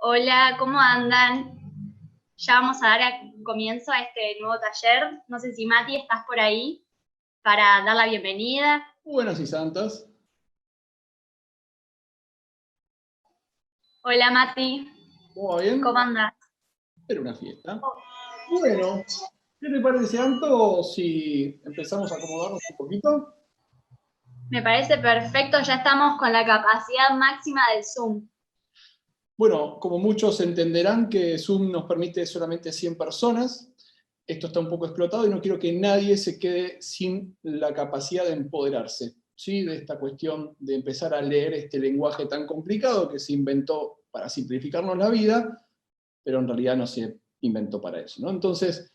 Hola, ¿cómo andan? Ya vamos a dar comienzo a este nuevo taller. No sé si Mati estás por ahí para dar la bienvenida. Buenas y santas. Hola Mati, ¿Cómo va bien? ¿cómo andas? Era una fiesta. Bueno, ¿qué te parece, Anto, si empezamos a acomodarnos un poquito? Me parece perfecto, ya estamos con la capacidad máxima del Zoom. Bueno, como muchos entenderán que Zoom nos permite solamente 100 personas. Esto está un poco explotado y no quiero que nadie se quede sin la capacidad de empoderarse, ¿sí? De esta cuestión de empezar a leer este lenguaje tan complicado que se inventó para simplificarnos la vida, pero en realidad no se inventó para eso, ¿no? Entonces,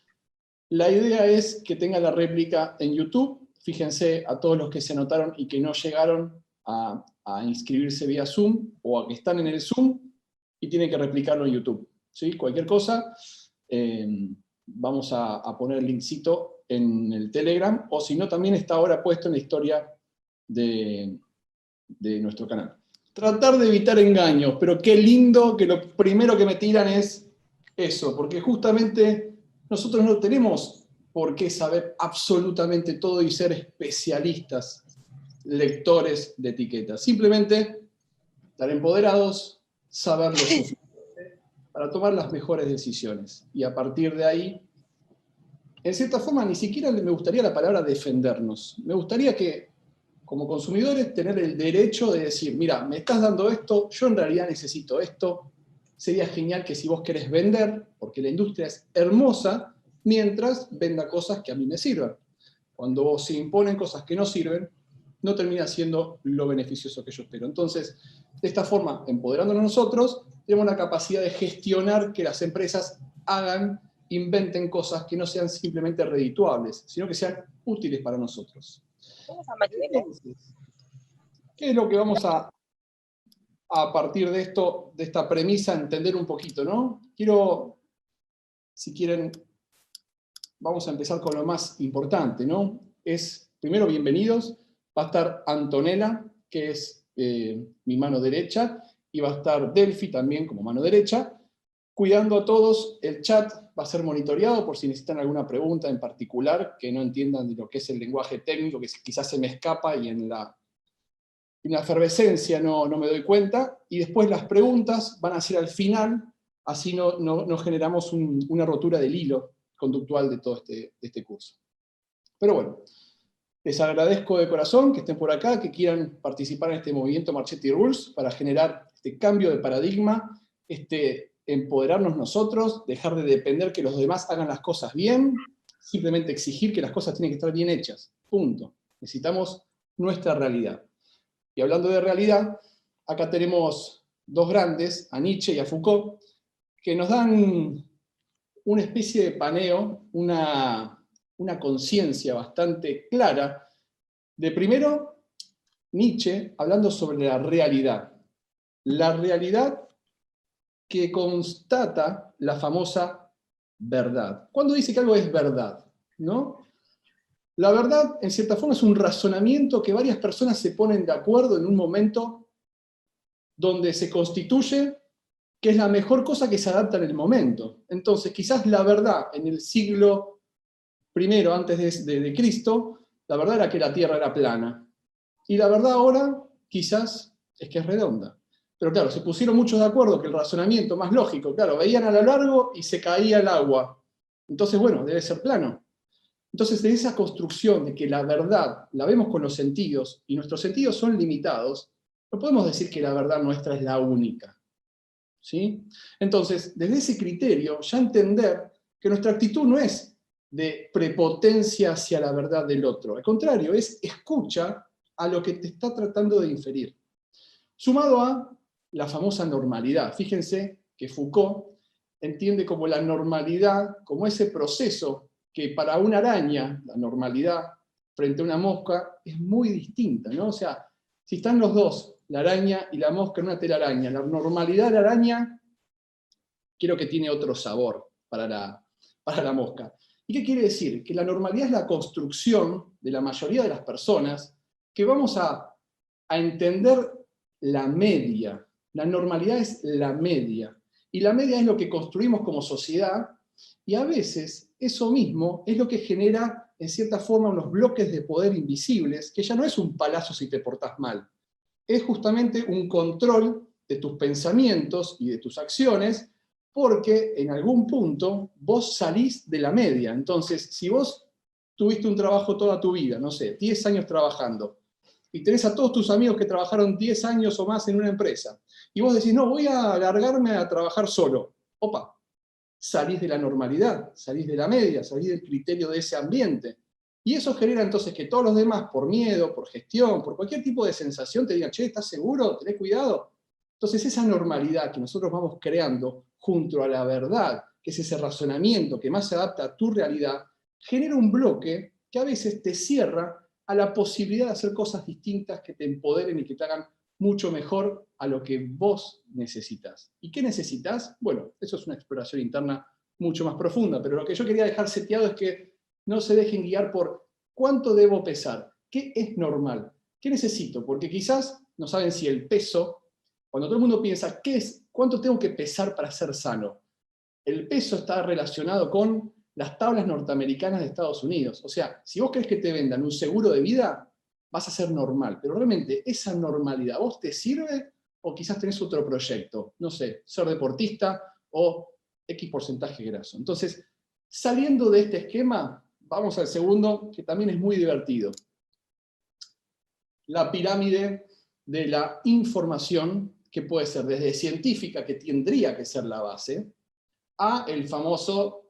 la idea es que tenga la réplica en YouTube. Fíjense a todos los que se anotaron y que no llegaron a inscribirse vía Zoom o a que están en el Zoom y tienen que replicarlo en YouTube. ¿Sí? Cualquier cosa, vamos a poner el linkcito en el Telegram, o si no, también está ahora puesto en la historia de nuestro canal. Tratar de evitar engaños, pero qué lindo que lo primero que me tiran es eso, porque justamente nosotros no tenemos por qué saber absolutamente todo y ser especialistas, lectores de etiquetas. Simplemente estar empoderados, saber lo suficiente para tomar las mejores decisiones. Y a partir de ahí, en cierta forma, ni siquiera me gustaría la palabra defendernos. Me gustaría que, como consumidores, tener el derecho de decir, mira, me estás dando esto, yo en realidad necesito esto. Sería genial que si vos querés vender, porque la industria es hermosa, mientras venda cosas que a mí me sirvan. Cuando se imponen cosas que no sirven, no termina siendo lo beneficioso que yo espero. Entonces, de esta forma, empoderándonos nosotros, tenemos la capacidad de gestionar que las empresas inventen cosas que no sean simplemente redituables, sino que sean útiles para nosotros. Entonces, ¿qué es lo que vamos a partir de esto, de esta premisa, entender un poquito, ¿no? Quiero, si quieren, vamos a empezar con lo más importante, ¿no? Primero, bienvenidos. Va a estar Antonella, que es mi mano derecha, y va a estar Delphi también como mano derecha, cuidando a todos. El chat va a ser monitoreado por si necesitan alguna pregunta en particular, que no entiendan de lo que es el lenguaje técnico, que quizás se me escapa y en la efervescencia no me doy cuenta. Y después las preguntas van a ser al final, así no generamos una rotura del hilo conductual de todo este curso. Pero bueno, les agradezco de corazón que estén por acá, que quieran participar en este movimiento Marchetti Rules para generar este cambio de paradigma, empoderarnos nosotros, dejar de depender que los demás hagan las cosas bien, simplemente exigir que las cosas tienen que estar bien hechas. Punto. Necesitamos nuestra realidad. Y hablando de realidad, acá tenemos dos grandes, a Nietzsche y a Foucault, que nos dan una especie de paneo, una conciencia bastante clara de, primero, Nietzsche hablando sobre la realidad que constata la famosa verdad. ¿Cuándo dice que algo es verdad? ¿No? La verdad, en cierta forma, es un razonamiento que varias personas se ponen de acuerdo en un momento donde se constituye que es la mejor cosa que se adapta en el momento. Entonces, quizás la verdad en el siglo I antes de Cristo, la verdad era que la Tierra era plana. Y la verdad ahora, quizás, es que es redonda. Pero claro, se pusieron muchos de acuerdo que el razonamiento más lógico, claro, veían a lo largo y se caía el agua. Entonces, bueno, debe ser plano. Entonces, de esa construcción de que la verdad la vemos con los sentidos, y nuestros sentidos son limitados, no podemos decir que la verdad nuestra es la única. ¿Sí? Entonces, desde ese criterio, ya entender que nuestra actitud no es de prepotencia hacia la verdad del otro. Al contrario, es escucha a lo que te está tratando de inferir. Sumado a la famosa normalidad. Fíjense que Foucault entiende como la normalidad, como ese proceso que para una araña, la normalidad frente a una mosca, es muy distinta, ¿no? O sea, si están los dos, la araña y la mosca en una telaraña, la normalidad de la araña, creo que tiene otro sabor para la mosca. ¿Y qué quiere decir? Que la normalidad es la construcción de la mayoría de las personas que vamos a entender la media. La normalidad es la media. y la media es lo que construimos como sociedad, y a veces eso mismo es lo que genera, en cierta forma, unos bloques de poder invisibles, que ya no es un palacio si te portás mal, es justamente un control de tus pensamientos y de tus acciones, porque en algún punto vos salís de la media. Entonces, si vos tuviste un trabajo toda tu vida, no sé, 10 años trabajando, y tenés a todos tus amigos que trabajaron 10 años o más en una empresa, y vos decís, no, voy a largarme a trabajar solo. Opa, salís de la normalidad, salís de la media, salís del criterio de ese ambiente. Y eso genera entonces que todos los demás, por miedo, por gestión, por cualquier tipo de sensación, te digan, che, ¿estás seguro? ¿Tenés cuidado? Entonces esa normalidad que nosotros vamos creando junto a la verdad, que es ese razonamiento que más se adapta a tu realidad, genera un bloque que a veces te cierra a la posibilidad de hacer cosas distintas que te empoderen y que te hagan mucho mejor a lo que vos necesitas. ¿Y qué necesitas? Bueno, eso es una exploración interna mucho más profunda, pero lo que yo quería dejar seteado es que no se dejen guiar por cuánto debo pesar, qué es normal, qué necesito, porque quizás no saben si el peso, cuando todo el mundo piensa, ¿qué es? ¿Cuánto tengo que pesar para ser sano? El peso está relacionado con las tablas norteamericanas de Estados Unidos. O sea, si vos querés que te vendan un seguro de vida, vas a ser normal. Pero realmente, ¿esa normalidad vos te sirve o quizás tenés otro proyecto? No sé, ser deportista o X porcentaje graso. Entonces, saliendo de este esquema, vamos al segundo, que también es muy divertido. La pirámide de la información, que puede ser desde científica, que tendría que ser la base, a el famoso,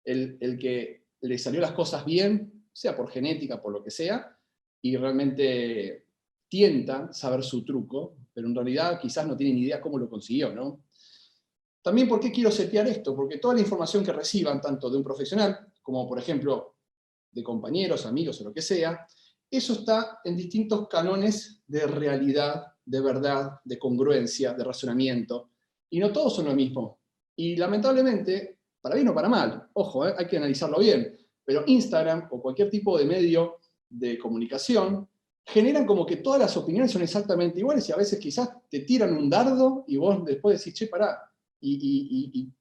el que le salió las cosas bien, sea por genética, por lo que sea, y realmente tienta saber su truco, pero en realidad quizás no tiene ni idea cómo lo consiguió, ¿no? También, ¿por qué quiero setear esto? Porque toda la información que reciban, tanto de un profesional, como por ejemplo de compañeros, amigos o lo que sea, eso está en distintos canones de realidad, de verdad, de congruencia, de razonamiento, y no todos son lo mismo. Y lamentablemente, para bien o para mal, ojo, hay que analizarlo bien, pero Instagram o cualquier tipo de medio de comunicación generan como que todas las opiniones son exactamente iguales y a veces quizás te tiran un dardo y vos después decís, che, pará,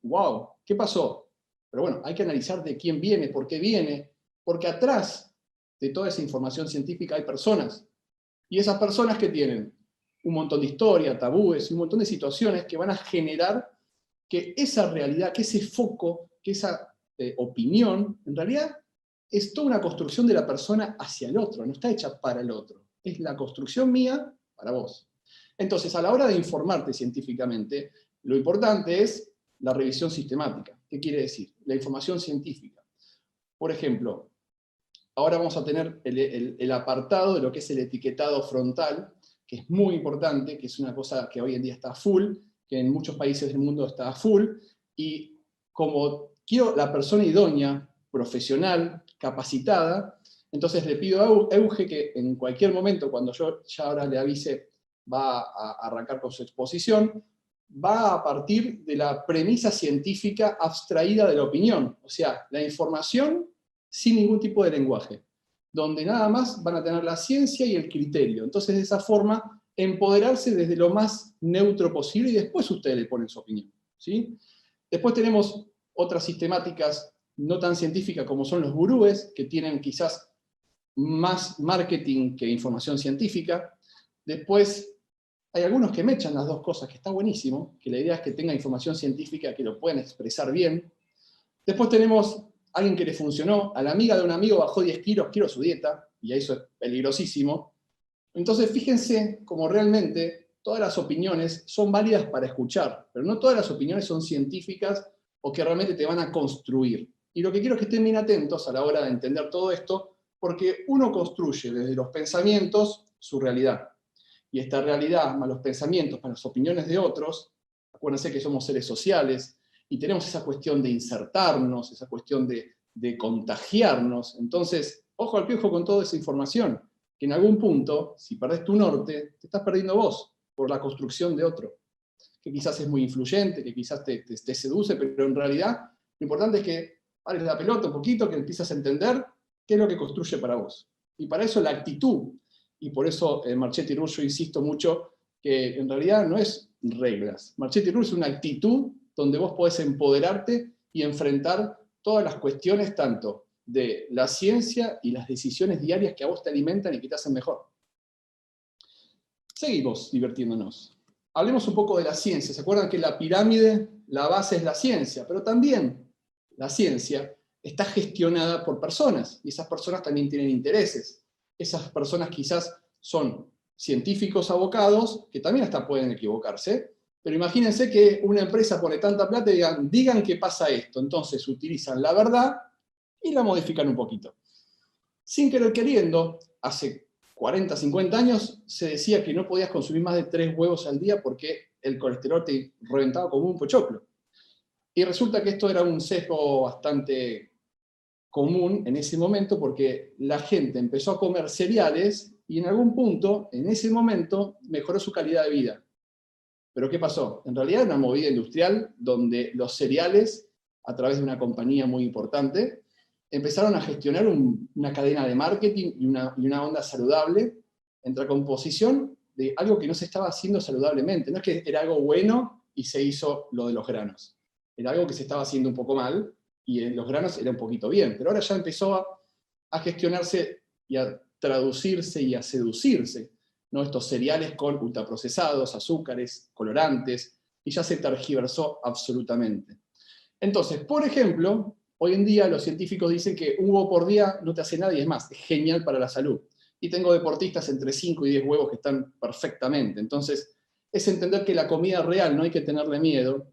wow, ¿qué pasó? Pero bueno, hay que analizar de quién viene, por qué viene, porque atrás de toda esa información científica hay personas. Y esas personas que tienen un montón de historia, tabúes y un montón de situaciones que van a generar que esa realidad, que ese foco, que esa opinión, en realidad es toda una construcción de la persona hacia el otro, no está hecha para el otro. Es la construcción mía para vos. Entonces, a la hora de informarte científicamente, lo importante es la revisión sistemática. ¿Qué quiere decir? La información científica. Por ejemplo, ahora vamos a tener el apartado de lo que es el etiquetado frontal, que es muy importante, que es una cosa que hoy en día está full, que en muchos países del mundo está full, y como quiero la persona idónea, profesional, capacitada, entonces le pido a Euge que en cualquier momento, cuando yo ya ahora le avise, va a arrancar con su exposición, va a partir de la premisa científica abstraída de la opinión, o sea, la información sin ningún tipo de lenguaje, donde nada más van a tener la ciencia y el criterio. Entonces, de esa forma, empoderarse desde lo más neutro posible y después ustedes le ponen su opinión, ¿sí? Después tenemos otras sistemáticas no tan científicas como son los gurúes, que tienen quizás más marketing que información científica. Después hay algunos que mechan las dos cosas, que está buenísimo, que la idea es que tenga información científica, que lo puedan expresar bien. Después tenemos alguien que le funcionó, a la amiga de un amigo bajó 10 kilos, quiero su dieta, y eso es peligrosísimo. Entonces fíjense cómo realmente todas las opiniones son válidas para escuchar, pero no todas las opiniones son científicas o que realmente te van a construir. Y lo que quiero es que estén bien atentos a la hora de entender todo esto, porque uno construye desde los pensamientos su realidad. Y esta realidad, más los pensamientos, más las opiniones de otros, acuérdense que somos seres sociales, y tenemos esa cuestión de insertarnos, esa cuestión de contagiarnos. Entonces, ojo al piojo con toda esa información, que en algún punto, si perdés tu norte, te estás perdiendo vos, por la construcción de otro, que quizás es muy influyente, que quizás te seduce, pero en realidad lo importante es que pares la pelota un poquito, que empiezas a entender qué es lo que construye para vos. Y para eso la actitud, y por eso Marchetti Russo insisto mucho, que en realidad no es reglas. Marchetti Russo es una actitud donde vos podés empoderarte y enfrentar todas las cuestiones tanto de la ciencia y las decisiones diarias que a vos te alimentan y que te hacen mejor. Seguimos divirtiéndonos. Hablemos un poco de la ciencia. ¿Se acuerdan que la pirámide, la base es la ciencia? Pero también la ciencia está gestionada por personas, y esas personas también tienen intereses. Esas personas quizás son científicos abocados, que también hasta pueden equivocarse, pero imagínense que una empresa pone tanta plata y digan que pasa esto, entonces utilizan la verdad y la modifican un poquito. Sin querer queriendo, hace 40, 50 años se decía que no podías consumir más de 3 huevos al día porque el colesterol te reventaba como un pochoclo. Y resulta que esto era un sesgo bastante común en ese momento porque la gente empezó a comer cereales y en algún punto, en ese momento, mejoró su calidad de vida. ¿Pero qué pasó? En realidad era una movida industrial donde los cereales, a través de una compañía muy importante, empezaron a gestionar una cadena de marketing y una onda saludable entre la composición de algo que no se estaba haciendo saludablemente. No es que era algo bueno y se hizo lo de los granos. Era algo que se estaba haciendo un poco mal y en los granos era un poquito bien. Pero ahora ya empezó a gestionarse y a traducirse y a seducirse, ¿no? Estos cereales con ultraprocesados, azúcares, colorantes, y ya se tergiversó absolutamente. Entonces, por ejemplo, hoy en día los científicos dicen que un huevo por día no te hace nada y es más, es genial para la salud. Y tengo deportistas entre 5 y 10 huevos que están perfectamente. Entonces, es entender que la comida real no hay que tenerle miedo,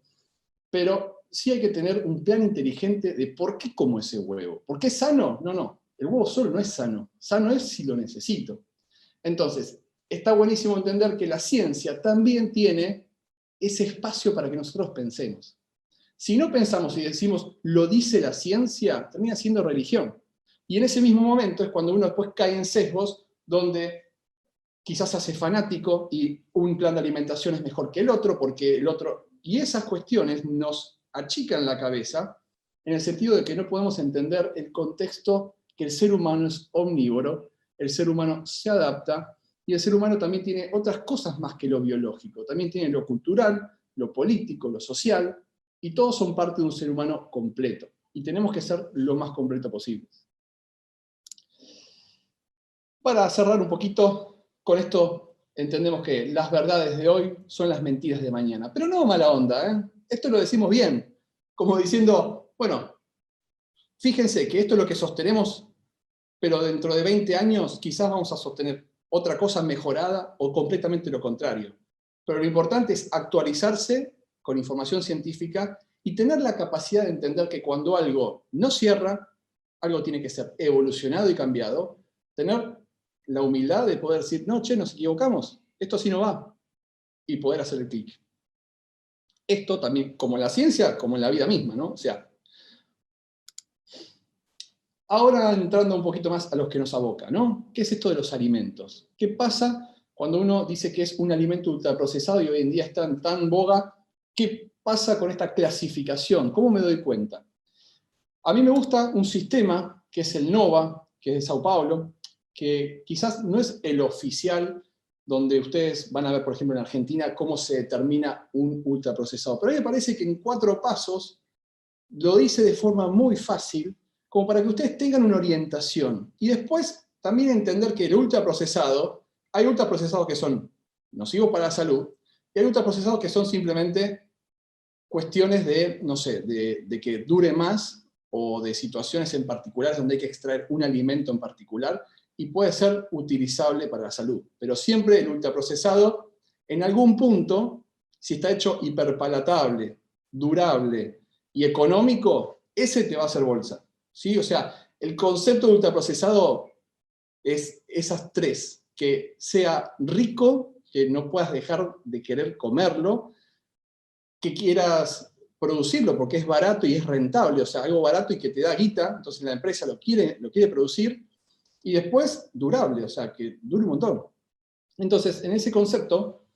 pero sí hay que tener un plan inteligente de por qué como ese huevo. ¿Por qué es sano? No, no. El huevo solo no es sano. Sano es si lo necesito. Entonces, está buenísimo entender que la ciencia también tiene ese espacio para que nosotros pensemos. Si no pensamos y decimos, lo dice la ciencia, termina siendo religión. Y en ese mismo momento es cuando uno después cae en sesgos donde quizás se hace fanático y un plan de alimentación es mejor que el otro, porque el otro... Y esas cuestiones nos achican la cabeza en el sentido de que no podemos entender el contexto que el ser humano es omnívoro, el ser humano se adapta, y el ser humano también tiene otras cosas más que lo biológico. También tiene lo cultural, lo político, lo social, y todos son parte de un ser humano completo. Y tenemos que ser lo más completo posible. Para cerrar un poquito, con esto entendemos que las verdades de hoy son las mentiras de mañana. Pero no mala onda, ¿eh? Esto lo decimos bien, como diciendo, bueno, fíjense que esto es lo que sostenemos, pero dentro de 20 años quizás vamos a sostener otra cosa mejorada o completamente lo contrario. Pero lo importante es actualizarse con información científica y tener la capacidad de entender que cuando algo no cierra, algo tiene que ser evolucionado y cambiado, tener la humildad de poder decir, no, che, nos equivocamos, esto así no va, y poder hacer el clic. Esto también, como en la ciencia, como en la vida misma, ¿no? O sea, ahora entrando un poquito más a los que nos aboca, ¿no? ¿Qué es esto de los alimentos? ¿Qué pasa cuando uno dice que es un alimento ultraprocesado y hoy en día está en tan boga? ¿Qué pasa con esta clasificación? ¿Cómo me doy cuenta? A mí me gusta un sistema que es el NOVA, que es de Sao Paulo, que quizás no es el oficial donde ustedes van a ver, por ejemplo, en Argentina, cómo se determina un ultraprocesado. Pero a mí me parece que en 4 pasos lo dice de forma muy fácil, como para que ustedes tengan una orientación. Y después también entender que el ultraprocesado, hay ultraprocesados que son nocivos para la salud, y hay ultraprocesados que son simplemente cuestiones de, no sé, de que dure más, o de situaciones en particulares donde hay que extraer un alimento en particular, y puede ser utilizable para la salud. Pero siempre el ultraprocesado, en algún punto, si está hecho hiperpalatable, durable y económico, ese te va a hacer bolsa, ¿sí? O sea, el concepto de ultraprocesado es esas 3, que sea rico, que no puedas dejar de querer comerlo, que quieras producirlo porque es barato y es rentable, o sea, algo barato y que te da guita, entonces la empresa lo quiere producir, y después durable, o sea, que dure un montón. Entonces, en ese concepto,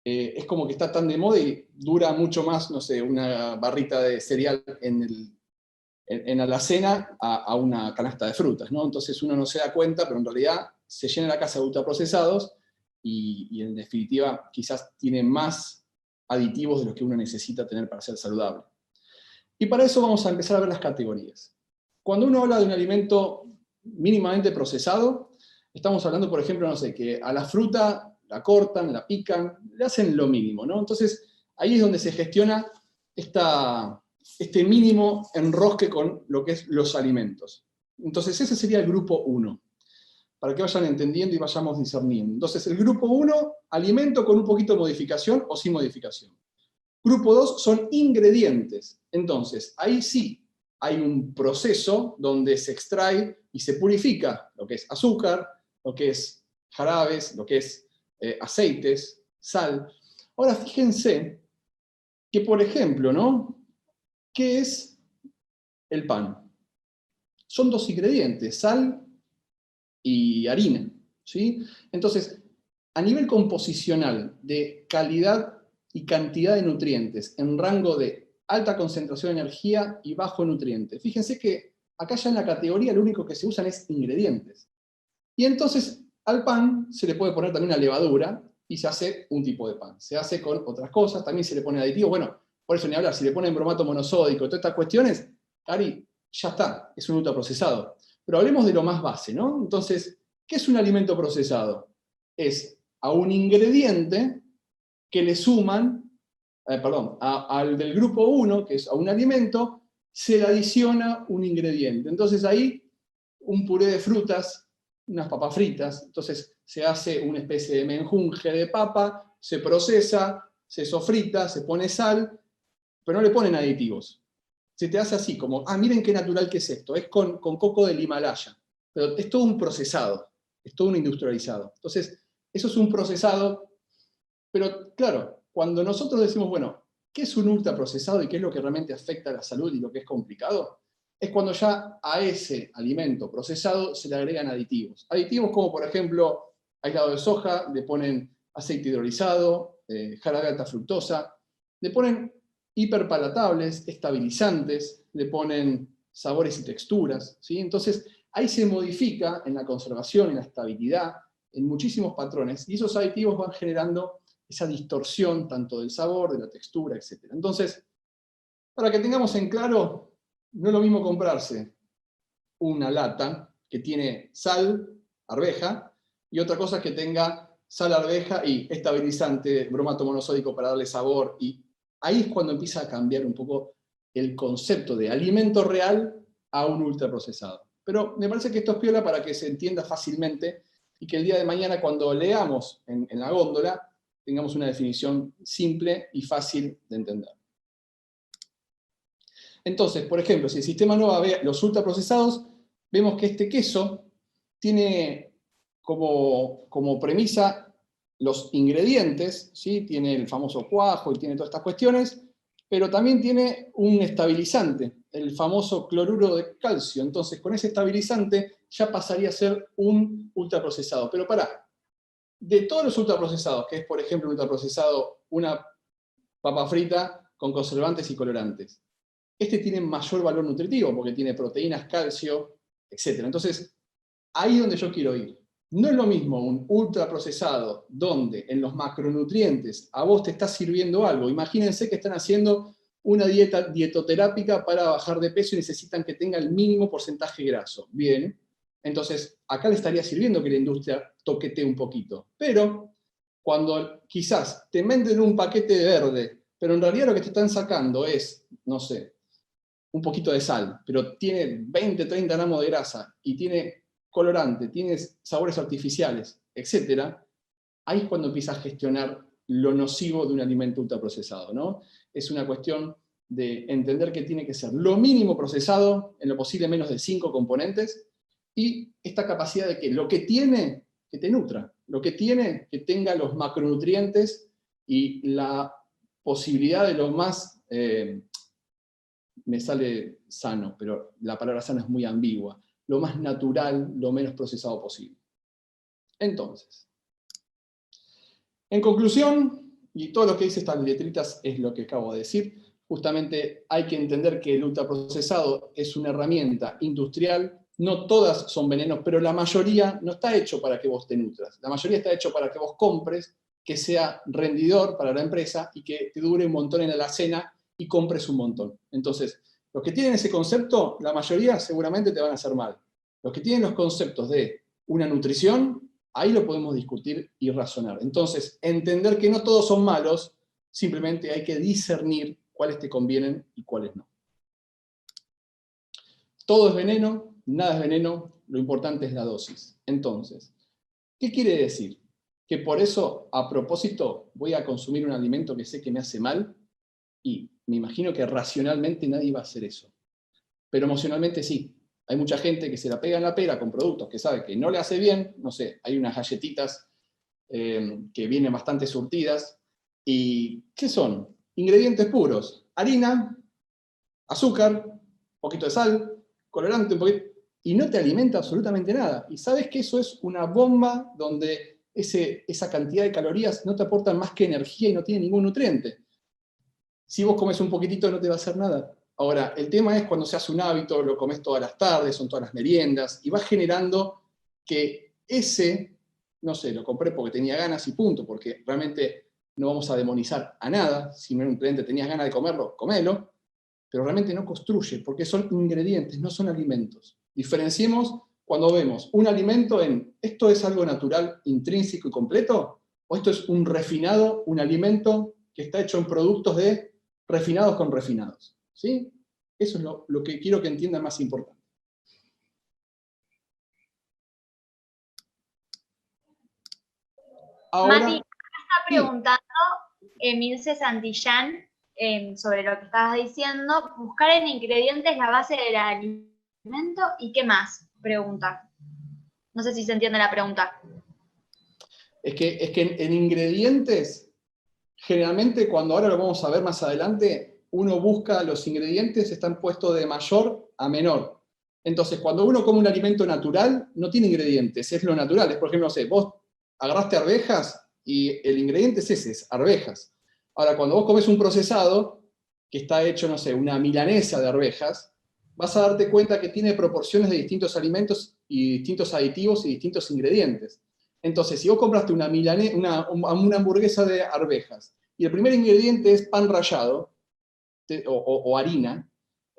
es como que está tan de moda y dura mucho más, no sé, una barrita de cereal en la alacena a una canasta de frutas, ¿no? Entonces uno no se da cuenta, pero en realidad se llena la casa de ultraprocesados y en definitiva quizás tiene más aditivos de los que uno necesita tener para ser saludable. Y para eso vamos a empezar a ver las categorías. Cuando uno habla de un alimento mínimamente procesado, estamos hablando, por ejemplo, no sé, que a la fruta la cortan, la pican, le hacen lo mínimo, ¿no? Entonces, ahí es donde se gestiona este mínimo enrosque con lo que es los alimentos. Entonces, ese sería el grupo 1, para que vayan entendiendo y vayamos discerniendo. Entonces, el grupo 1, alimento con un poquito de modificación o sin modificación. Grupo 2 son ingredientes. Entonces, ahí sí hay un proceso donde se extrae y se purifica lo que es azúcar, lo que es jarabes, lo que es aceites, sal. Ahora, fíjense que, por ejemplo, ¿no? ¿Qué es el pan? Son 2 ingredientes, sal y harina, ¿sí? Entonces, a nivel composicional de calidad y cantidad de nutrientes en rango de alta concentración de energía y bajo nutriente, fíjense que acá ya en la categoría lo único que se usan es ingredientes. Y entonces al pan se le puede poner también una levadura y se hace un tipo de pan. Se hace con otras cosas, también se le pone aditivos. Bueno, por eso ni hablar, si le ponen bromato monosódico, todas estas cuestiones, Cari, ya está, es un ultraprocesado. Pero hablemos de lo más base, ¿no? Entonces, ¿qué es un alimento procesado? Es a un ingrediente que le suman, al del grupo 1, que es a un alimento, se le adiciona un ingrediente. Entonces ahí, un puré de frutas, unas papas fritas, entonces se hace una especie de menjunje de papa, se procesa, se sofrita, se pone sal, pero no le ponen aditivos. Se te hace así, como, miren qué natural que es esto, es con coco del Himalaya, pero es todo un procesado, es todo un industrializado. Entonces, eso es un procesado, pero claro, cuando nosotros decimos, bueno, ¿qué es un ultraprocesado y qué es lo que realmente afecta a la salud y lo que es complicado? Es cuando ya a ese alimento procesado se le agregan aditivos. Aditivos como, por ejemplo, aislado de soja, le ponen aceite hidrolizado, jarabe de alta fructosa, le ponen hiperpalatables, estabilizantes, le ponen sabores y texturas, ¿sí? Entonces, ahí se modifica en la conservación, en la estabilidad, en muchísimos patrones, y esos aditivos van generando esa distorsión tanto del sabor, de la textura, etc. Entonces, para que tengamos en claro, no es lo mismo comprarse una lata que tiene sal, arveja, y otra cosa que tenga sal, arveja y estabilizante, bromato monosódico para darle sabor, y ahí es cuando empieza a cambiar un poco el concepto de alimento real a un ultraprocesado. Pero me parece que esto es piola para que se entienda fácilmente y que el día de mañana cuando leamos en la góndola tengamos una definición simple y fácil de entender. Entonces, por ejemplo, si el sistema NOVA ve los ultraprocesados, vemos que este queso tiene como premisa los ingredientes, ¿sí? Tiene el famoso cuajo y tiene todas estas cuestiones, pero también tiene un estabilizante, el famoso cloruro de calcio. Entonces, con ese estabilizante ya pasaría a ser un ultraprocesado. Pero pará, de todos los ultraprocesados, que es, por ejemplo, un ultraprocesado, una papa frita con conservantes y colorantes, este tiene mayor valor nutritivo porque tiene proteínas, calcio, etc. Entonces, ahí es donde yo quiero ir. No es lo mismo un ultraprocesado donde en los macronutrientes a vos te está sirviendo algo. Imagínense que están haciendo una dieta dietoterápica para bajar de peso y necesitan que tenga el mínimo porcentaje graso. Bien, entonces acá le estaría sirviendo que la industria toquetee un poquito. Pero cuando quizás te venden un paquete de verde, pero en realidad lo que te están sacando es, no sé, un poquito de sal, pero tiene 20, 30 gramos de grasa y tiene colorante, tiene sabores artificiales, etc., ahí es cuando empieza a gestionar lo nocivo de un alimento ultraprocesado, ¿no? Es una cuestión de entender que tiene que ser lo mínimo procesado, en lo posible menos de 5 componentes, y esta capacidad de que lo que tiene, que te nutra, lo que tiene, que tenga los macronutrientes y la posibilidad de lo más... me sale sano, pero la palabra sano es muy ambigua, lo más natural, lo menos procesado posible. Entonces, en conclusión, y todo lo que dice estas letritas es lo que acabo de decir, justamente hay que entender que el ultraprocesado es una herramienta industrial, no todas son venenos, pero la mayoría no está hecho para que vos te nutras, la mayoría está hecho para que vos compres que sea rendidor para la empresa y que te dure un montón en la alacena y compres un montón. Entonces, los que tienen ese concepto, la mayoría seguramente te van a hacer mal. Los que tienen los conceptos de una nutrición, ahí lo podemos discutir y razonar. Entonces, entender que no todos son malos, simplemente hay que discernir cuáles te convienen y cuáles no. Todo es veneno, nada es veneno, lo importante es la dosis. Entonces, ¿qué quiere decir? Que por eso, a propósito, voy a consumir un alimento que sé que me hace mal, y me imagino que racionalmente nadie va a hacer eso. Pero emocionalmente sí. Hay mucha gente que se la pega en la pera con productos que sabe que no le hace bien. No sé, hay unas galletitas que vienen bastante surtidas. ¿Y qué son? Ingredientes puros. Harina, azúcar, un poquito de sal, colorante, un poquito, y no te alimenta absolutamente nada. Y sabes que eso es una bomba donde esa cantidad de calorías no te aportan más que energía y no tiene ningún nutriente. Si vos comes un poquitito no te va a hacer nada. Ahora, el tema es cuando se hace un hábito, lo comes todas las tardes, son todas las meriendas, y vas generando que no sé, lo compré porque tenía ganas y punto, porque realmente no vamos a demonizar a nada. Si no tenías ganas de comerlo, comelo, pero realmente no construye, porque son ingredientes, no son alimentos. Diferenciemos cuando vemos un alimento en, ¿esto es algo natural, intrínseco y completo? ¿O esto es un refinado, un alimento que está hecho en productos refinados con refinados? ¿Sí? Eso es lo que quiero que entiendan más importante. Ahora, Mati, está preguntando Emilce Santillán sobre lo que estabas diciendo. Buscar en ingredientes la base del alimento y qué más, pregunta. No sé si se entiende la pregunta. Es que en ingredientes, generalmente cuando ahora lo vamos a ver más adelante, uno busca los ingredientes, están puestos de mayor a menor. Entonces, cuando uno come un alimento natural, no tiene ingredientes, es lo natural. Es, por ejemplo, no sé, vos agarraste arvejas y el ingrediente es ese, es arvejas. Ahora, cuando vos comes un procesado, que está hecho, no sé, una milanesa de arvejas, vas a darte cuenta que tiene proporciones de distintos alimentos y distintos aditivos y distintos ingredientes. Entonces, si vos compraste una hamburguesa de arvejas y el primer ingrediente es pan rallado o harina,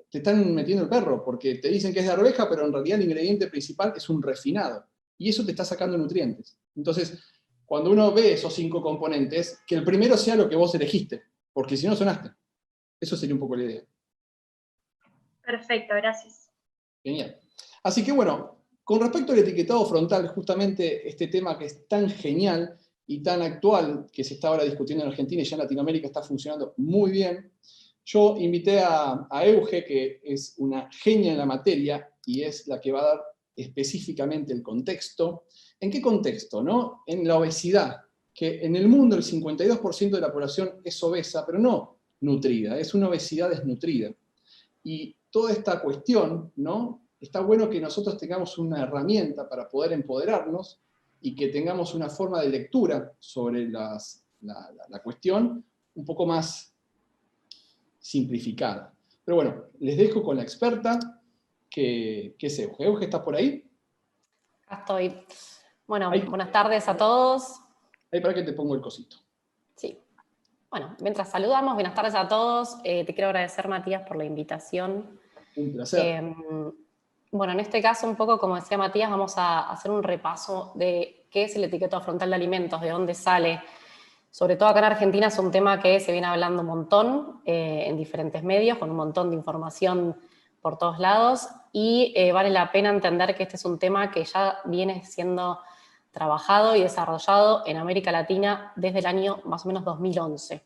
te están metiendo el perro, porque te dicen que es de arveja, pero en realidad el ingrediente principal es un refinado. Y eso te está sacando nutrientes. Entonces, cuando uno ve esos 5 componentes, que el primero sea lo que vos elegiste, porque si no sonaste. Eso sería un poco la idea. Perfecto, gracias. Genial. Así que bueno, con respecto al etiquetado frontal, justamente este tema que es tan genial y tan actual, que se está ahora discutiendo en Argentina y ya en Latinoamérica está funcionando muy bien, yo invité a Euge, que es una genia en la materia y es la que va a dar específicamente el contexto. ¿En qué contexto? ¿No? En la obesidad, que en el mundo el 52% de la población es obesa, pero no nutrida, es una obesidad desnutrida. Y toda esta cuestión, ¿no? Está bueno que nosotros tengamos una herramienta para poder empoderarnos y que tengamos una forma de lectura sobre la cuestión un poco más simplificada. Pero bueno, les dejo con la experta, que es Euge. Euge, ¿estás por ahí? Acá estoy. Bueno, Ahí, buenas tardes a todos. ahí para que te pongo el cosito. Sí. Bueno, mientras saludamos, buenas tardes a todos. Te quiero agradecer, Matías, por la invitación. Un placer. Bueno, en este caso, un poco como decía Matías, vamos a hacer un repaso de qué es el etiquetado frontal de alimentos, de dónde sale. Sobre todo acá en Argentina es un tema que se viene hablando un montón en diferentes medios, con un montón de información por todos lados, y vale la pena entender que este es un tema que ya viene siendo trabajado y desarrollado en América Latina desde el año más o menos 2011.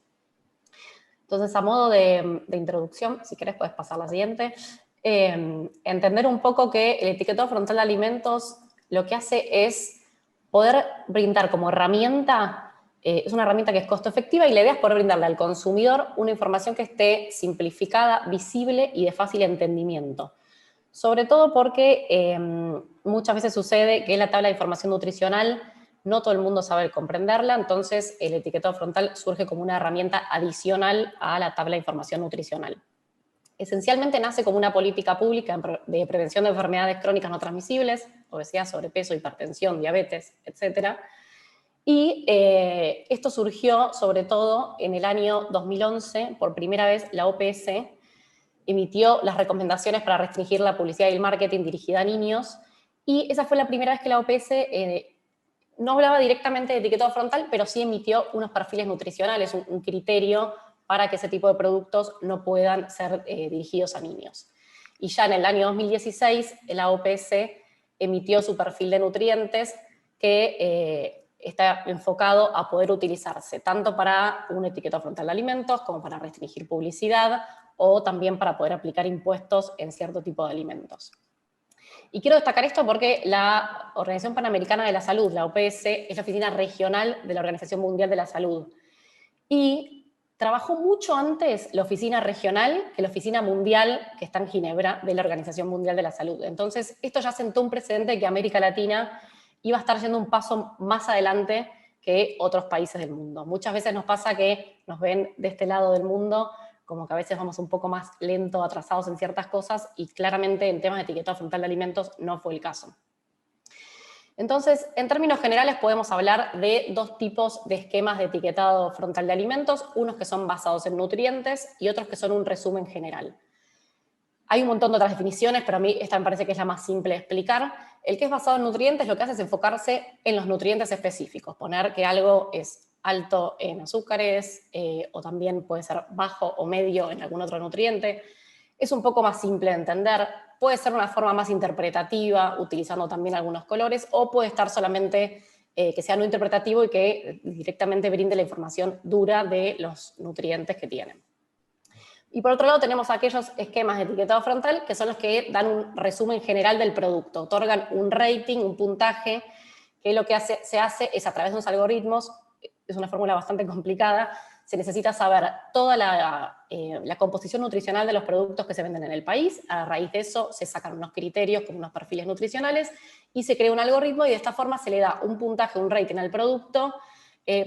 Entonces, a modo de introducción, si querés puedes pasar la siguiente, entender un poco que el etiquetado frontal de alimentos lo que hace es poder brindar como herramienta, es una herramienta que es costo efectiva y la idea es poder brindarle al consumidor una información que esté simplificada, visible y de fácil entendimiento. Sobre todo porque muchas veces sucede que la tabla de información nutricional no todo el mundo sabe comprenderla, entonces el etiquetado frontal surge como una herramienta adicional a la tabla de información nutricional. Esencialmente nace como una política pública de prevención de enfermedades crónicas no transmisibles, obesidad, sobrepeso, hipertensión, diabetes, etc. Y esto surgió sobre todo en el año 2011, por primera vez la OPS emitió las recomendaciones para restringir la publicidad y el marketing dirigida a niños, y esa fue la primera vez que la OPS no hablaba directamente de etiquetado frontal, pero sí emitió unos perfiles nutricionales, un criterio para que ese tipo de productos no puedan ser dirigidos a niños. Y ya en el año 2016, la OPS emitió su perfil de nutrientes que está enfocado a poder utilizarse tanto para un etiquetado frontal de alimentos como para restringir publicidad o también para poder aplicar impuestos en cierto tipo de alimentos. Y quiero destacar esto porque la Organización Panamericana de la Salud, la OPS, es la oficina regional de la Organización Mundial de la Salud. Y trabajó mucho antes la oficina regional que la oficina mundial que está en Ginebra de la Organización Mundial de la Salud. Entonces, esto ya sentó un precedente de que América Latina iba a estar yendo un paso más adelante que otros países del mundo. Muchas veces nos pasa que nos ven de este lado del mundo como que a veces vamos un poco más lento, atrasados en ciertas cosas, y claramente en temas de etiquetado frontal de alimentos no fue el caso. Entonces, en términos generales podemos hablar de dos tipos de esquemas de etiquetado frontal de alimentos, unos que son basados en nutrientes y otros que son un resumen general. Hay un montón de otras definiciones, pero a mí esta me parece que es la más simple de explicar. El que es basado en nutrientes lo que hace es enfocarse en los nutrientes específicos, poner que algo es alto en azúcares, o también puede ser bajo o medio en algún otro nutriente. Es un poco más simple de entender, puede ser una forma más interpretativa, utilizando también algunos colores, o puede estar solamente que sea no interpretativo y que directamente brinde la información dura de los nutrientes que tienen. Y por otro lado tenemos aquellos esquemas de etiquetado frontal que son los que dan un resumen general del producto, otorgan un rating, un puntaje, que lo que se hace es a través de unos algoritmos, es una fórmula bastante complicada, se necesita saber toda la composición nutricional de los productos que se venden en el país. A raíz de eso se sacan unos criterios con unos perfiles nutricionales y se crea un algoritmo y de esta forma se le da un puntaje, un rating al producto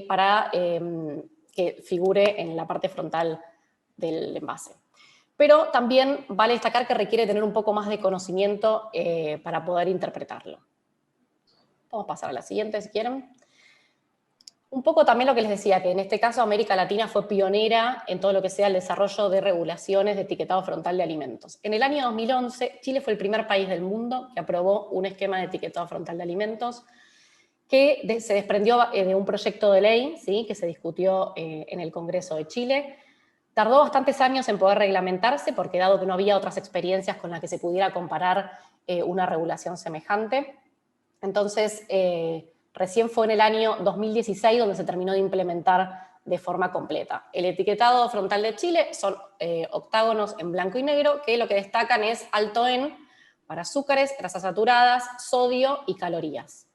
para que figure en la parte frontal del envase. Pero también vale destacar que requiere tener un poco más de conocimiento para poder interpretarlo. Vamos a pasar a la siguiente si quieren. Un poco también lo que les decía, que en este caso América Latina fue pionera en todo lo que sea el desarrollo de regulaciones de etiquetado frontal de alimentos. En el año 2011, Chile fue el primer país del mundo que aprobó un esquema de etiquetado frontal de alimentos que se desprendió de un proyecto de ley, ¿sí?, que se discutió en el Congreso de Chile. Tardó bastantes años en poder reglamentarse porque dado que no había otras experiencias con las que se pudiera comparar una regulación semejante. Entonces, recién fue en el año 2016 donde se terminó de implementar de forma completa. El etiquetado frontal de Chile son octágonos en blanco y negro que lo que destacan es alto en para azúcares, grasas saturadas, sodio y calorías.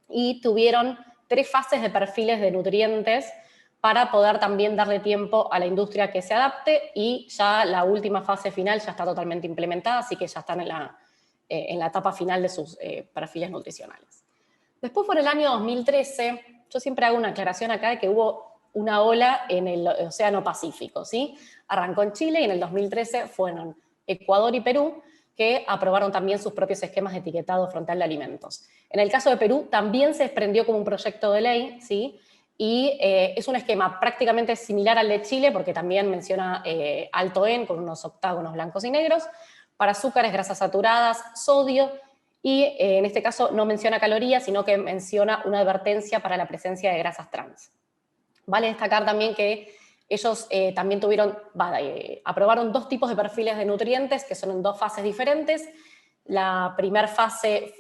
Y tuvieron 3 fases de perfiles de nutrientes para poder también darle tiempo a la industria que se adapte, y ya la última fase final ya está totalmente implementada, así que ya están en la etapa final de sus perfiles nutricionales. Después fue en el año 2013, yo siempre hago una aclaración acá de que hubo una ola en el Océano Pacífico, ¿sí? Arrancó en Chile y en el 2013 fueron Ecuador y Perú, que aprobaron también sus propios esquemas de etiquetado frontal de alimentos. En el caso de Perú también se desprendió como un proyecto de ley, ¿sí? Y es un esquema prácticamente similar al de Chile, porque también menciona alto en, con unos octágonos blancos y negros, para azúcares, grasas saturadas, sodio, y en este caso no menciona calorías, sino que menciona una advertencia para la presencia de grasas trans. Vale destacar también que ellos también aprobaron 2 tipos de perfiles de nutrientes que son en 2 fases diferentes. La primera fase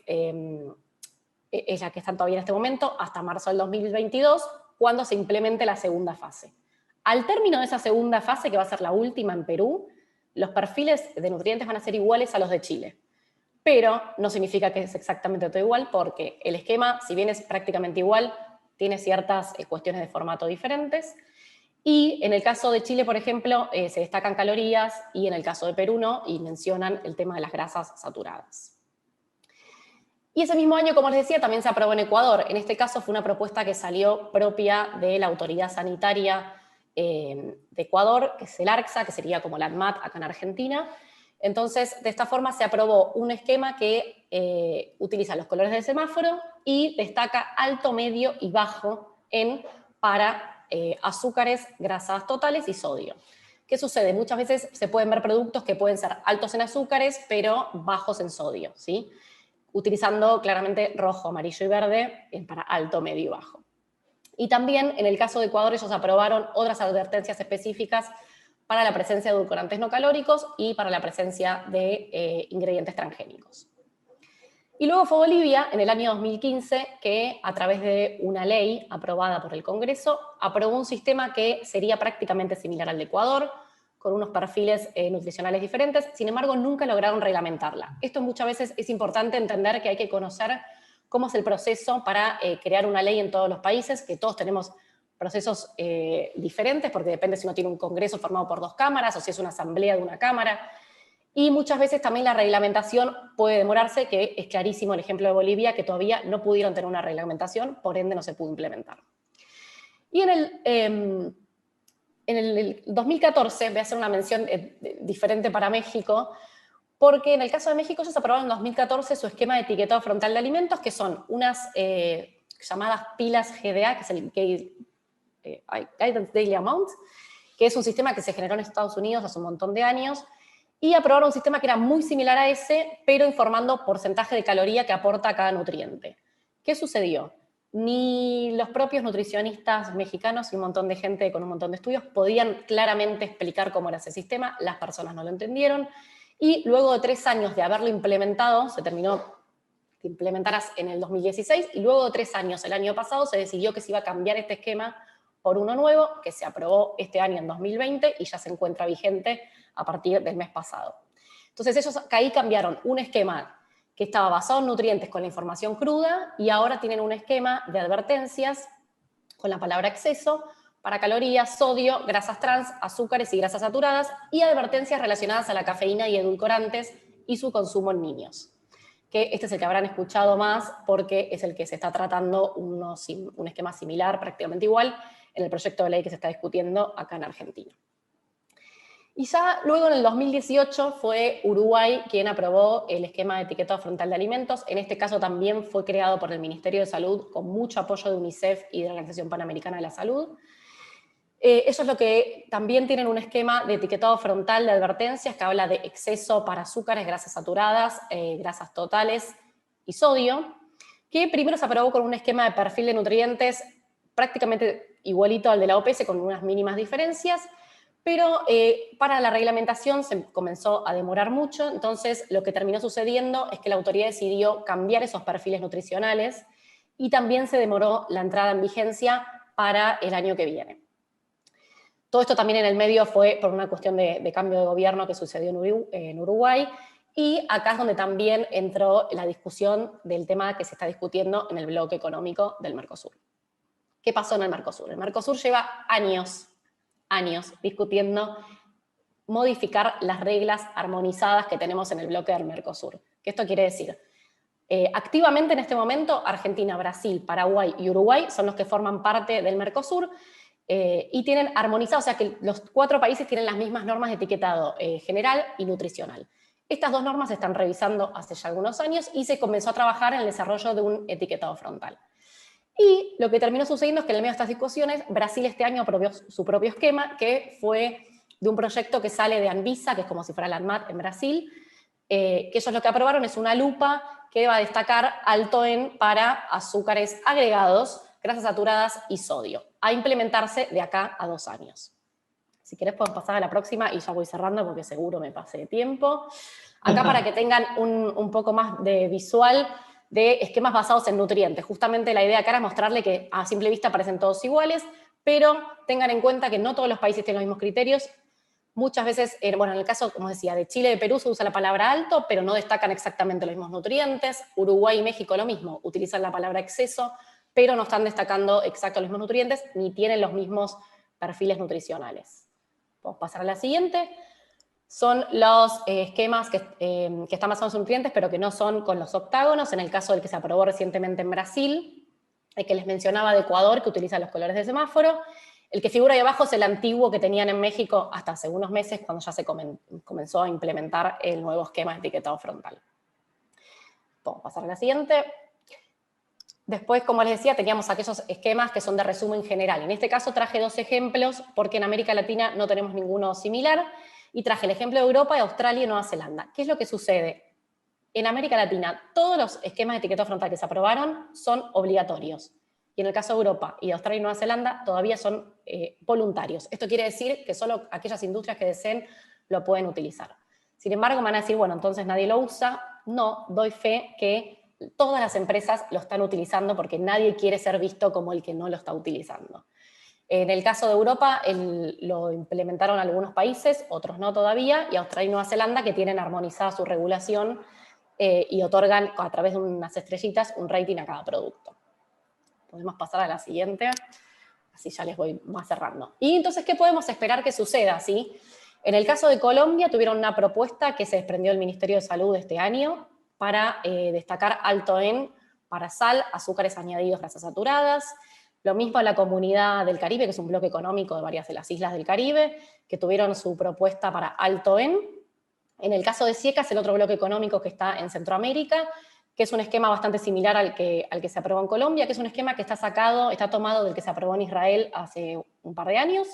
es la que están todavía en este momento, hasta marzo del 2022, cuando se implemente la segunda fase. Al término de esa segunda fase, que va a ser la última en Perú, los perfiles de nutrientes van a ser iguales a los de Chile. Pero no significa que es exactamente todo igual, porque el esquema, si bien es prácticamente igual, tiene ciertas cuestiones de formato diferentes. Y en el caso de Chile, por ejemplo, se destacan calorías, y en el caso de Perú no, y mencionan el tema de las grasas saturadas. Y ese mismo año, como les decía, también se aprobó en Ecuador. En este caso fue una propuesta que salió propia de la Autoridad Sanitaria de Ecuador, que es el ARCSA, que sería como la ANMAT acá en Argentina. Entonces, de esta forma se aprobó un esquema que utiliza los colores del semáforo y destaca alto, medio y bajo para azúcares, grasas totales y sodio. ¿Qué sucede? Muchas veces se pueden ver productos que pueden ser altos en azúcares, pero bajos en sodio, ¿sí? Utilizando claramente rojo, amarillo y verde para alto, medio y bajo. Y también, en el caso de Ecuador, ellos aprobaron otras advertencias específicas para la presencia de edulcorantes no calóricos y para la presencia de ingredientes transgénicos. Y luego fue Bolivia, en el año 2015, que a través de una ley aprobada por el Congreso, aprobó un sistema que sería prácticamente similar al de Ecuador, con unos perfiles nutricionales diferentes, sin embargo nunca lograron reglamentarla. Esto muchas veces es importante entender que hay que conocer cómo es el proceso para crear una ley en todos los países, que todos tenemos procesos diferentes, porque depende si uno tiene un Congreso formado por 2 cámaras o si es una asamblea de una cámara. Y muchas veces también la reglamentación puede demorarse, que es clarísimo el ejemplo de Bolivia, que todavía no pudieron tener una reglamentación, por ende no se pudo implementar. Y en el 2014, voy a hacer una mención diferente para México, porque en el caso de México ellos aprobaron en 2014 su esquema de etiquetado frontal de alimentos, que son unas llamadas pilas GDA, que es el Guidance Daily Amount, que es un sistema que se generó en Estados Unidos hace un montón de años, y aprobaron un sistema que era muy similar a ese, pero informando porcentaje de caloría que aporta cada nutriente. ¿Qué sucedió? Ni los propios nutricionistas mexicanos y un montón de gente con un montón de estudios podían claramente explicar cómo era ese sistema, las personas no lo entendieron, y luego de 3 años de haberlo implementado, se terminó de implementar en el 2016, y luego de 3 años, el año pasado, se decidió que se iba a cambiar este esquema por uno nuevo, que se aprobó este año en 2020 y ya se encuentra vigente a partir del mes pasado. Entonces ellos ahí cambiaron un esquema que estaba basado en nutrientes con la información cruda y ahora tienen un esquema de advertencias con la palabra exceso para calorías, sodio, grasas trans, azúcares y grasas saturadas y advertencias relacionadas a la cafeína y edulcorantes y su consumo en niños. Que este es el que habrán escuchado más porque es el que se está tratando un esquema similar, prácticamente igual, en el proyecto de ley que se está discutiendo acá en Argentina. Y ya luego en el 2018 fue Uruguay quien aprobó el esquema de etiquetado frontal de alimentos. En este caso también fue creado por el Ministerio de Salud con mucho apoyo de UNICEF y de la Organización Panamericana de la Salud. Eso es lo que también tienen un esquema de etiquetado frontal de advertencias que habla de exceso para azúcares, grasas saturadas, grasas totales y sodio, que primero se aprobó con un esquema de perfil de nutrientes prácticamente igualito al de la OPS con unas mínimas diferencias, pero para la reglamentación se comenzó a demorar mucho, entonces lo que terminó sucediendo es que la autoridad decidió cambiar esos perfiles nutricionales y también se demoró la entrada en vigencia para el año que viene. Todo esto también en el medio fue por una cuestión de cambio de gobierno que sucedió en Uruguay, y acá es donde también entró la discusión del tema que se está discutiendo en el bloque económico del Mercosur. ¿Qué pasó en el Mercosur? El Mercosur lleva años discutiendo modificar las reglas armonizadas que tenemos en el bloque del Mercosur. ¿Qué esto quiere decir? Activamente en este momento, Argentina, Brasil, Paraguay y Uruguay son los que forman parte del Mercosur y tienen armonizado, o sea que los 4 países tienen las mismas normas de etiquetado general y nutricional. Estas 2 normas se están revisando hace ya algunos años y se comenzó a trabajar en el desarrollo de un etiquetado frontal. Y lo que terminó sucediendo es que en el medio de estas discusiones, Brasil este año aprobó su propio esquema, que fue de un proyecto que sale de Anvisa, que es como si fuera la ANMAT en Brasil, que ellos lo que aprobaron es una lupa que va a destacar alto para azúcares agregados, grasas saturadas y sodio, a implementarse de acá a 2 años. Si querés podemos pasar a la próxima y ya voy cerrando porque seguro me pasé de tiempo. Acá para que tengan un poco más de visual de esquemas basados en nutrientes. Justamente la idea acá era mostrarle que a simple vista parecen todos iguales, pero tengan en cuenta que no todos los países tienen los mismos criterios. Muchas veces, bueno, en el caso, como decía, de Chile y de Perú se usa la palabra alto, pero no destacan exactamente los mismos nutrientes. Uruguay y México lo mismo, utilizan la palabra exceso, pero no están destacando exacto los mismos nutrientes, ni tienen los mismos perfiles nutricionales. Vamos a pasar a la siguiente. Son los esquemas que están basados en nutrientes, pero que no son con los octágonos. En el caso del que se aprobó recientemente en Brasil, el que les mencionaba de Ecuador, que utiliza los colores de semáforo. El que figura ahí abajo es el antiguo que tenían en México hasta hace unos meses, cuando ya se comenzó a implementar el nuevo esquema de etiquetado frontal. Vamos a pasar a la siguiente. Después, como les decía, teníamos aquellos esquemas que son de resumen general. En este caso traje 2 ejemplos, porque en América Latina no tenemos ninguno similar, y traje el ejemplo de Europa, de Australia y Nueva Zelanda. ¿Qué es lo que sucede? En América Latina, todos los esquemas de etiquetado frontal que se aprobaron son obligatorios. Y en el caso de Europa y de Australia y Nueva Zelanda todavía son voluntarios. Esto quiere decir que solo aquellas industrias que deseen lo pueden utilizar. Sin embargo, me van a decir, bueno, entonces nadie lo usa. No, doy fe que todas las empresas lo están utilizando porque nadie quiere ser visto como el que no lo está utilizando. En el caso de Europa lo implementaron algunos países, otros no todavía, y Australia y Nueva Zelanda que tienen armonizada su regulación y otorgan a través de unas estrellitas un rating a cada producto. Podemos pasar a la siguiente, así ya les voy más cerrando. Y entonces, ¿qué podemos esperar que suceda? ¿Sí? En el caso de Colombia tuvieron una propuesta que se desprendió del Ministerio de Salud este año para destacar alto en para sal, azúcares añadidos, grasas saturadas. Lo mismo la Comunidad del Caribe, que es un bloque económico de varias de las islas del Caribe, que tuvieron su propuesta para alto en. En el caso de SIECA es el otro bloque económico que está en Centroamérica, que es un esquema bastante similar al que se aprobó en Colombia, que es un esquema que está tomado del que se aprobó en Israel hace un par de años.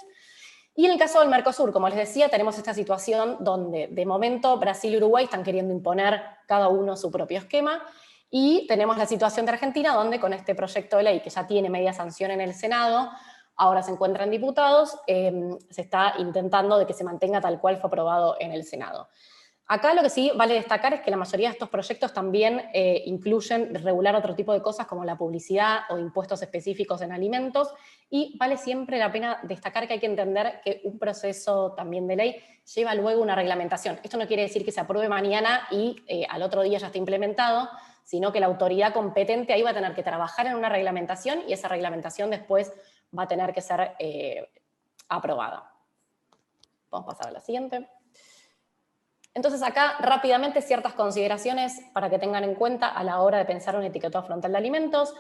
Y en el caso del Mercosur, como les decía, tenemos esta situación donde de momento Brasil y Uruguay están queriendo imponer cada uno su propio esquema, y tenemos la situación de Argentina, donde con este proyecto de ley que ya tiene media sanción en el Senado, ahora se encuentra en diputados, se está intentando de que se mantenga tal cual fue aprobado en el Senado. Acá lo que sí vale destacar es que la mayoría de estos proyectos también incluyen regular otro tipo de cosas como la publicidad o impuestos específicos en alimentos, y vale siempre la pena destacar que hay que entender que un proceso también de ley lleva luego una reglamentación. Esto no quiere decir que se apruebe mañana y al otro día ya está implementado, sino que la autoridad competente ahí va a tener que trabajar en una reglamentación y esa reglamentación después va a tener que ser aprobada. Vamos a pasar a la siguiente. Entonces acá rápidamente ciertas consideraciones para que tengan en cuenta a la hora de pensar un etiquetado frontal de alimentos.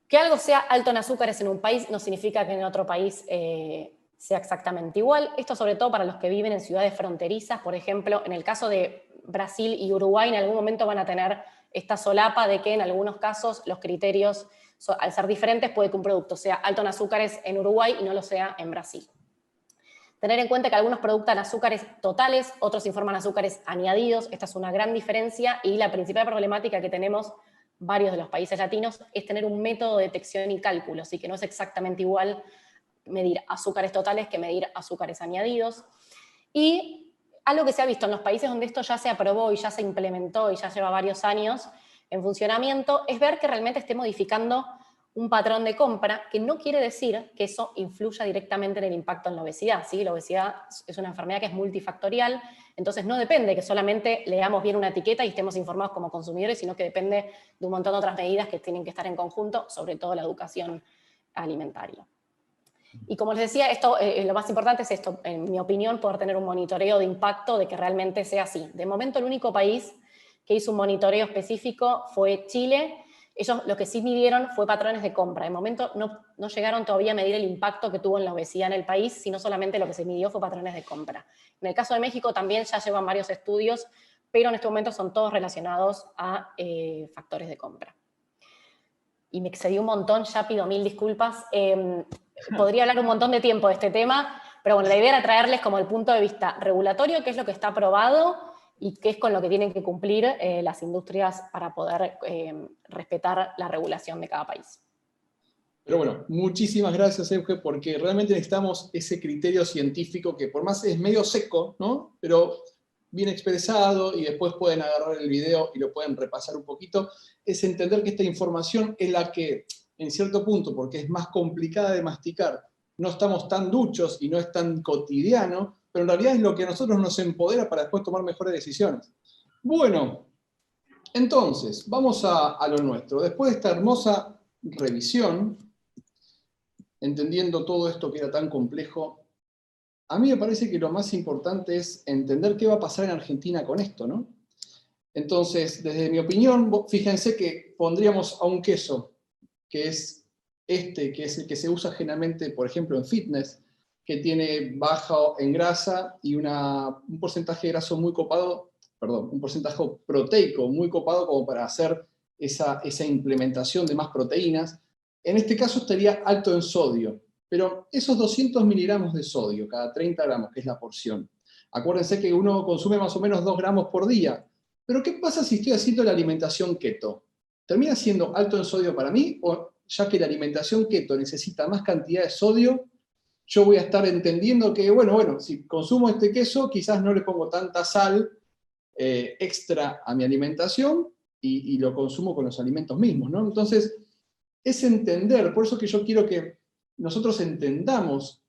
Que algo sea alto en azúcares en un país no significa que en otro país sea exactamente igual. Esto sobre todo para los que viven en ciudades fronterizas. Por ejemplo, en el caso de Brasil y Uruguay en algún momento van a tener esta solapa de que en algunos casos los criterios, al ser diferentes, puede que un producto sea alto en azúcares en Uruguay y no lo sea en Brasil. Tener en cuenta que algunos productos azúcares totales, otros informan azúcares añadidos. Esta es una gran diferencia y la principal problemática que tenemos varios de los países latinos es tener un método de detección y cálculo, así que no es exactamente igual medir azúcares totales que medir azúcares añadidos. Y algo que se ha visto en los países donde esto ya se aprobó y ya se implementó y ya lleva varios años en funcionamiento es ver que realmente esté modificando un patrón de compra, que no quiere decir que eso influya directamente en el impacto en la obesidad. ¿Sí? La obesidad es una enfermedad que es multifactorial, entonces no depende que solamente leamos bien una etiqueta y estemos informados como consumidores, sino que depende de un montón de otras medidas que tienen que estar en conjunto, sobre todo la educación alimentaria. Y como les decía, esto, lo más importante es esto, en mi opinión, poder tener un monitoreo de impacto de que realmente sea así. De momento el único país que hizo un monitoreo específico fue Chile. Ellos lo que sí midieron fue patrones de compra. De momento no llegaron todavía a medir el impacto que tuvo en la obesidad en el país, sino solamente lo que se midió fue patrones de compra. En el caso de México también ya llevan varios estudios, pero en este momento son todos relacionados a factores de compra. Y me excedí un montón, ya pido 1000 disculpas. Podría hablar un montón de tiempo de este tema, pero bueno, la idea era traerles como el punto de vista regulatorio, qué es lo que está aprobado, y qué es con lo que tienen que cumplir las industrias para poder respetar la regulación de cada país. Pero bueno, muchísimas gracias, Euge, porque realmente necesitamos ese criterio científico que por más es medio seco, ¿no? Pero bien expresado, y después pueden agarrar el video y lo pueden repasar un poquito, es entender que esta información es la que, en cierto punto, porque es más complicada de masticar, no estamos tan duchos y no es tan cotidiano, pero en realidad es lo que a nosotros nos empodera para después tomar mejores decisiones. Bueno, entonces, vamos a lo nuestro. Después de esta hermosa revisión, entendiendo todo esto que era tan complejo, a mí me parece que lo más importante es entender qué va a pasar en Argentina con esto, ¿no? Entonces, desde mi opinión, fíjense que pondríamos a un queso, que es que es el que se usa generalmente, por ejemplo, en fitness, que tiene bajo en grasa y un porcentaje de graso muy copado, perdón, un porcentaje proteico muy copado como para hacer esa implementación de más proteínas. En este caso estaría alto en sodio, pero esos 200 miligramos de sodio cada 30 gramos, que es la porción, acuérdense que uno consume más o menos 2 gramos por día, pero ¿qué pasa si estoy haciendo la alimentación keto? ¿Termina siendo alto en sodio para mí, o ya que la alimentación keto necesita más cantidad de sodio, yo voy a estar entendiendo que, bueno, si consumo este queso, quizás no le pongo tanta sal extra a mi alimentación y lo consumo con los alimentos mismos, ¿no? Entonces, es entender, por eso que yo quiero que nosotros entendamos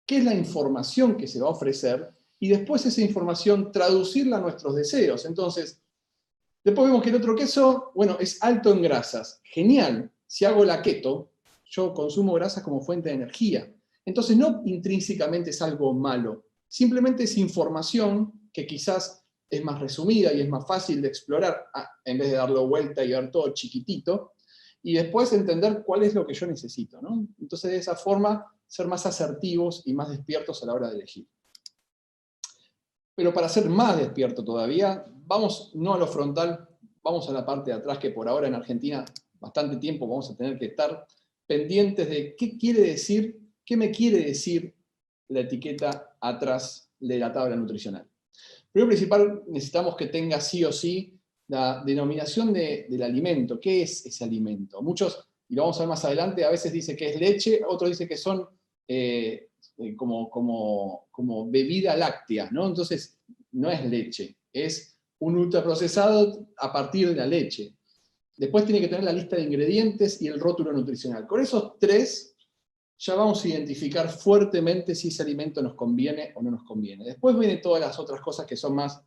qué es la información que se va a ofrecer y después esa información traducirla a nuestros deseos. Entonces, después vemos que el otro queso, bueno, es alto en grasas. Genial. Si hago la keto, yo consumo grasas como fuente de energía. Entonces no intrínsecamente es algo malo. Simplemente es información que quizás es más resumida y es más fácil de explorar, en vez de darlo vuelta y ver todo chiquitito, y después entender cuál es lo que yo necesito, ¿no? Entonces de esa forma ser más asertivos y más despiertos a la hora de elegir. Pero para ser más despierto todavía, vamos no a lo frontal, vamos a la parte de atrás, que por ahora en Argentina bastante tiempo vamos a tener que estar pendientes de qué quiere decir, qué me quiere decir la etiqueta atrás de la tabla nutricional. Primero principal, necesitamos que tenga sí o sí la denominación del alimento. ¿Qué es ese alimento? Muchos, y lo vamos a ver más adelante, a veces dice que es leche, otros dicen que son como bebida láctea, ¿no? Entonces, no es leche, es un ultraprocesado a partir de la leche. Después tiene que tener la lista de ingredientes y el rótulo nutricional. Con esos tres ya vamos a identificar fuertemente si ese alimento nos conviene o no nos conviene. Después vienen todas las otras cosas que son más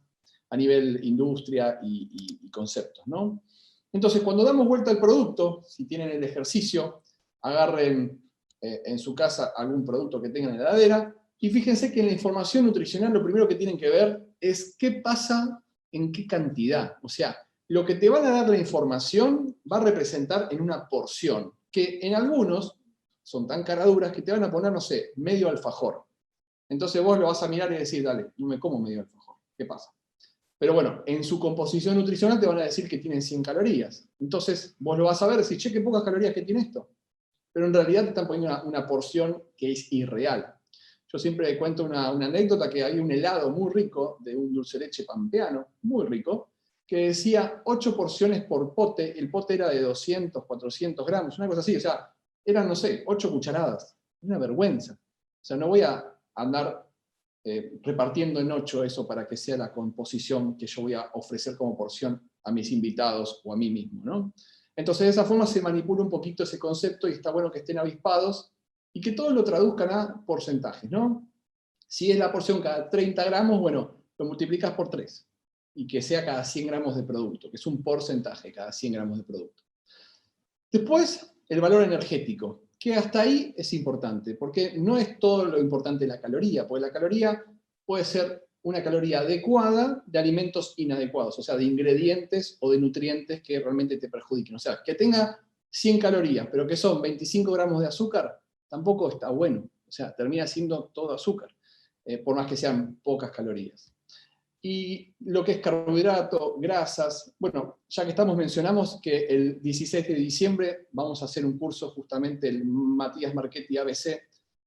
a nivel industria y conceptos, ¿no? Entonces, cuando damos vuelta al producto, si tienen el ejercicio, agarren en su casa algún producto que tengan en la heladera, y fíjense que en la información nutricional lo primero que tienen que ver es qué pasa en qué cantidad. O sea, lo que te van a dar la información va a representar en una porción, que en algunos son tan caraduras que te van a poner, no sé, medio alfajor. Entonces vos lo vas a mirar y decir, dale, no me como medio alfajor, ¿qué pasa? Pero bueno, en su composición nutricional te van a decir que tienen 100 calorías. Entonces vos lo vas a ver y decir, che, qué pocas calorías que tiene esto. Pero en realidad te están poniendo una porción que es irreal. Yo siempre cuento una anécdota, que hay un helado muy rico de un dulce de leche pampeano, muy rico, que decía 8 porciones por pote. El pote era de 200, 400 gramos, una cosa así. O sea, eran, no sé, 8 cucharadas. Una vergüenza. O sea, no voy a andar repartiendo en 8 eso para que sea la composición que yo voy a ofrecer como porción a mis invitados o a mí mismo, ¿no? Entonces, de esa forma se manipula un poquito ese concepto y está bueno que estén avispados y que todos lo traduzcan a porcentajes, ¿no? Si es la porción cada 30 gramos, bueno, lo multiplicas por 3 y que sea cada 100 gramos de producto, que es un porcentaje cada 100 gramos de producto. Después, el valor energético, que hasta ahí es importante, porque no es todo lo importante la caloría, porque la caloría puede ser una caloría adecuada de alimentos inadecuados, o sea, de ingredientes o de nutrientes que realmente te perjudiquen. O sea, que tenga 100 calorías, pero que son 25 gramos de azúcar, tampoco está bueno. O sea, termina siendo todo azúcar, por más que sean pocas calorías. Y lo que es carbohidrato, grasas, bueno, ya que estamos, mencionamos que el 16 de diciembre vamos a hacer un curso justamente, el Matías Marchetti ABC,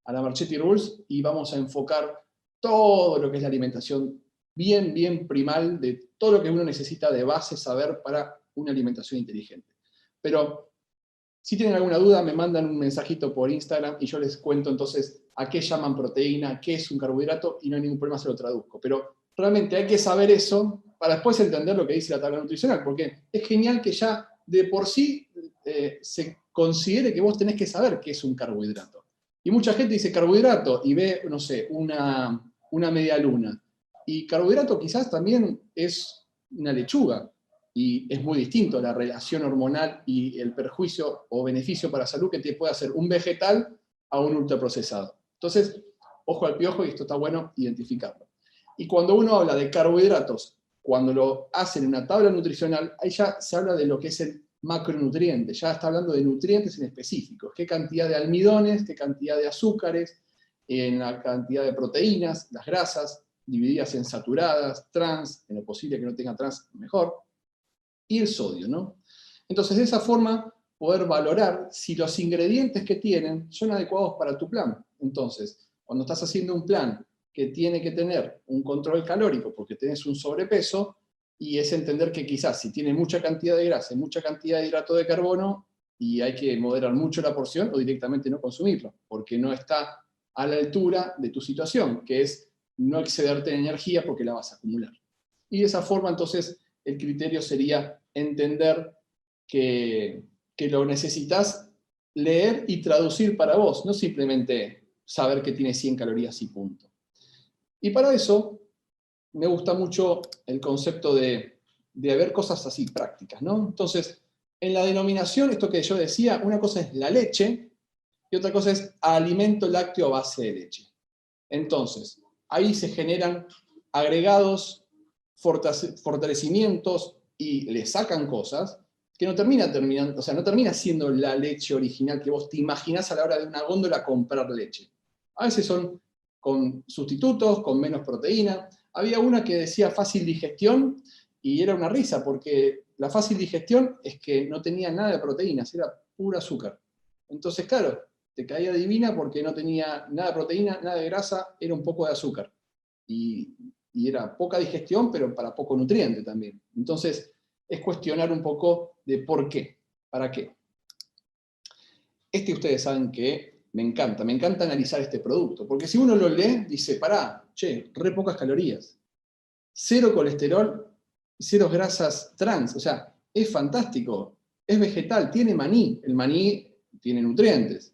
a la Marchetti Rules, y vamos a enfocar todo lo que es la alimentación bien primal, de todo lo que uno necesita de base saber para una alimentación inteligente. Pero si tienen alguna duda, me mandan un mensajito por Instagram y yo les cuento entonces a qué llaman proteína, qué es un carbohidrato, y no hay ningún problema, se lo traduzco. Pero realmente hay que saber eso para después entender lo que dice la tabla nutricional, porque es genial que ya de por sí se considere que vos tenés que saber qué es un carbohidrato. Y mucha gente dice carbohidrato y ve, no sé, una media luna. Y carbohidrato quizás también es una lechuga. Y es muy distinto la relación hormonal y el perjuicio o beneficio para la salud que te puede hacer un vegetal a un ultraprocesado. Entonces, ojo al piojo, y esto está bueno identificarlo. Y cuando uno habla de carbohidratos, cuando lo hacen en una tabla nutricional, ahí ya se habla de lo que es macronutrientes, ya está hablando de nutrientes en específicos, qué cantidad de almidones, qué cantidad de azúcares, en la cantidad de proteínas, las grasas, divididas en saturadas, trans, en lo posible que no tenga trans, mejor, y el sodio, ¿no? Entonces, de esa forma, poder valorar si los ingredientes que tienen son adecuados para tu plan. Entonces, cuando estás haciendo un plan que tiene que tener un control calórico porque tenés un sobrepeso, y es entender que quizás si tiene mucha cantidad de grasa y mucha cantidad de hidrato de carbono, y hay que moderar mucho la porción o directamente no consumirlo, porque no está a la altura de tu situación, que es no excederte de energía porque la vas a acumular. Y de esa forma, entonces, el criterio sería entender que lo necesitas leer y traducir para vos, no simplemente saber que tiene 100 calorías y punto. Y para eso me gusta mucho el concepto de ver cosas así prácticas, ¿no? Entonces, en la denominación, esto que yo decía, una cosa es la leche y otra cosa es alimento lácteo a base de leche. Entonces, ahí se generan agregados, fortalecimientos y le sacan cosas que no termina siendo la leche original que vos te imaginás a la hora de una góndola comprar leche. A veces son con sustitutos, con menos proteína. Había una que decía fácil digestión y era una risa porque la fácil digestión es que no tenía nada de proteínas, era pura azúcar. Entonces, claro, te caía divina porque no tenía nada de proteína, nada de grasa, era un poco de azúcar. Y era poca digestión, pero para poco nutriente también. Entonces, es cuestionar un poco de por qué, para qué. Ustedes saben que me encanta analizar este producto, porque si uno lo lee, dice, pará, che, re pocas calorías, 0 colesterol, 0 grasas trans, o sea, es fantástico, es vegetal, tiene maní, el maní tiene nutrientes.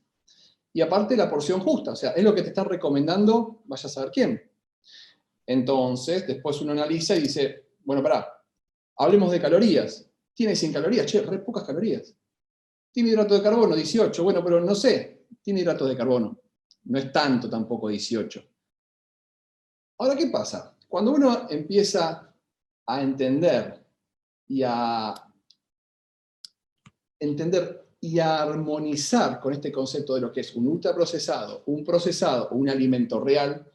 Y aparte la porción justa, o sea, es lo que te está recomendando, vaya a saber quién. Entonces, después uno analiza y dice, bueno, pará, hablemos de calorías. Tiene 100 calorías, che, re pocas calorías. Tiene hidrato de carbono, 18. Bueno, pero no sé, tiene hidrato de carbono. No es tanto tampoco 18. Ahora, ¿qué pasa? Cuando uno empieza a entender y a armonizar con este concepto de lo que es un ultraprocesado, un procesado o un alimento real,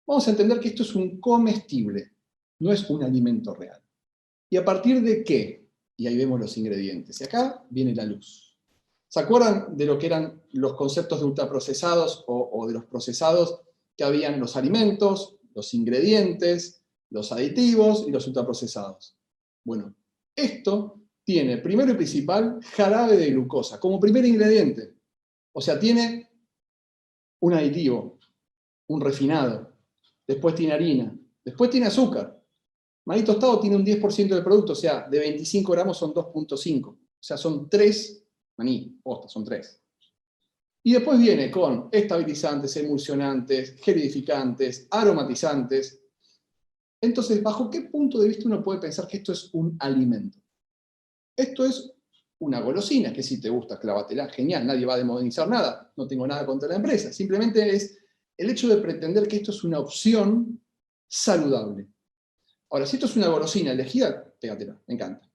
vamos a entender que esto es un comestible, no es un alimento real. ¿Y a partir de qué? Y ahí vemos los ingredientes. Y acá viene la luz. ¿Se acuerdan de lo que eran los conceptos de ultraprocesados o de los procesados? Que habían los alimentos, los ingredientes, los aditivos y los ultraprocesados. Bueno, esto tiene, primero y principal, jarabe de glucosa, como primer ingrediente. O sea, tiene un aditivo, un refinado, después tiene harina, después tiene azúcar. Maní tostado tiene un 10% del producto, o sea, de 25 gramos son 2.5. O sea, son 3 maní, posta, son 3. Y después viene con estabilizantes, emulsionantes, gelidificantes, aromatizantes. Entonces, ¿bajo qué punto de vista uno puede pensar que esto es un alimento? Esto es una golosina, que si te gusta, clávatela, genial, nadie va a demonizar nada, no tengo nada contra la empresa. Simplemente es el hecho de pretender que esto es una opción saludable. Ahora, si esto es una golosina elegida, pégatela, me encanta.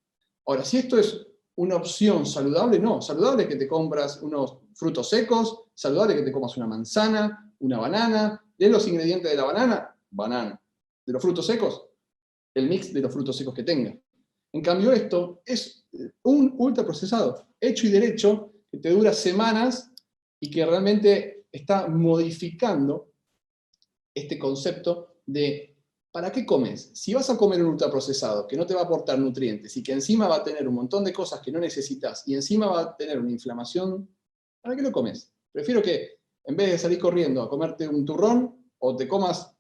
Ahora, si esto es una opción saludable, no. Saludable es que te compras unos frutos secos, saludable es que te comas una manzana, una banana. ¿Lee los ingredientes de la banana? Banana. ¿De los frutos secos? El mix de los frutos secos que tenga. En cambio, esto es un ultraprocesado, hecho y derecho, que te dura semanas y que realmente está modificando este concepto de ¿para qué comes? Si vas a comer un ultraprocesado que no te va a aportar nutrientes y que encima va a tener un montón de cosas que no necesitas y encima va a tener una inflamación, ¿para qué lo comes? Prefiero que en vez de salir corriendo a comerte un turrón o te comas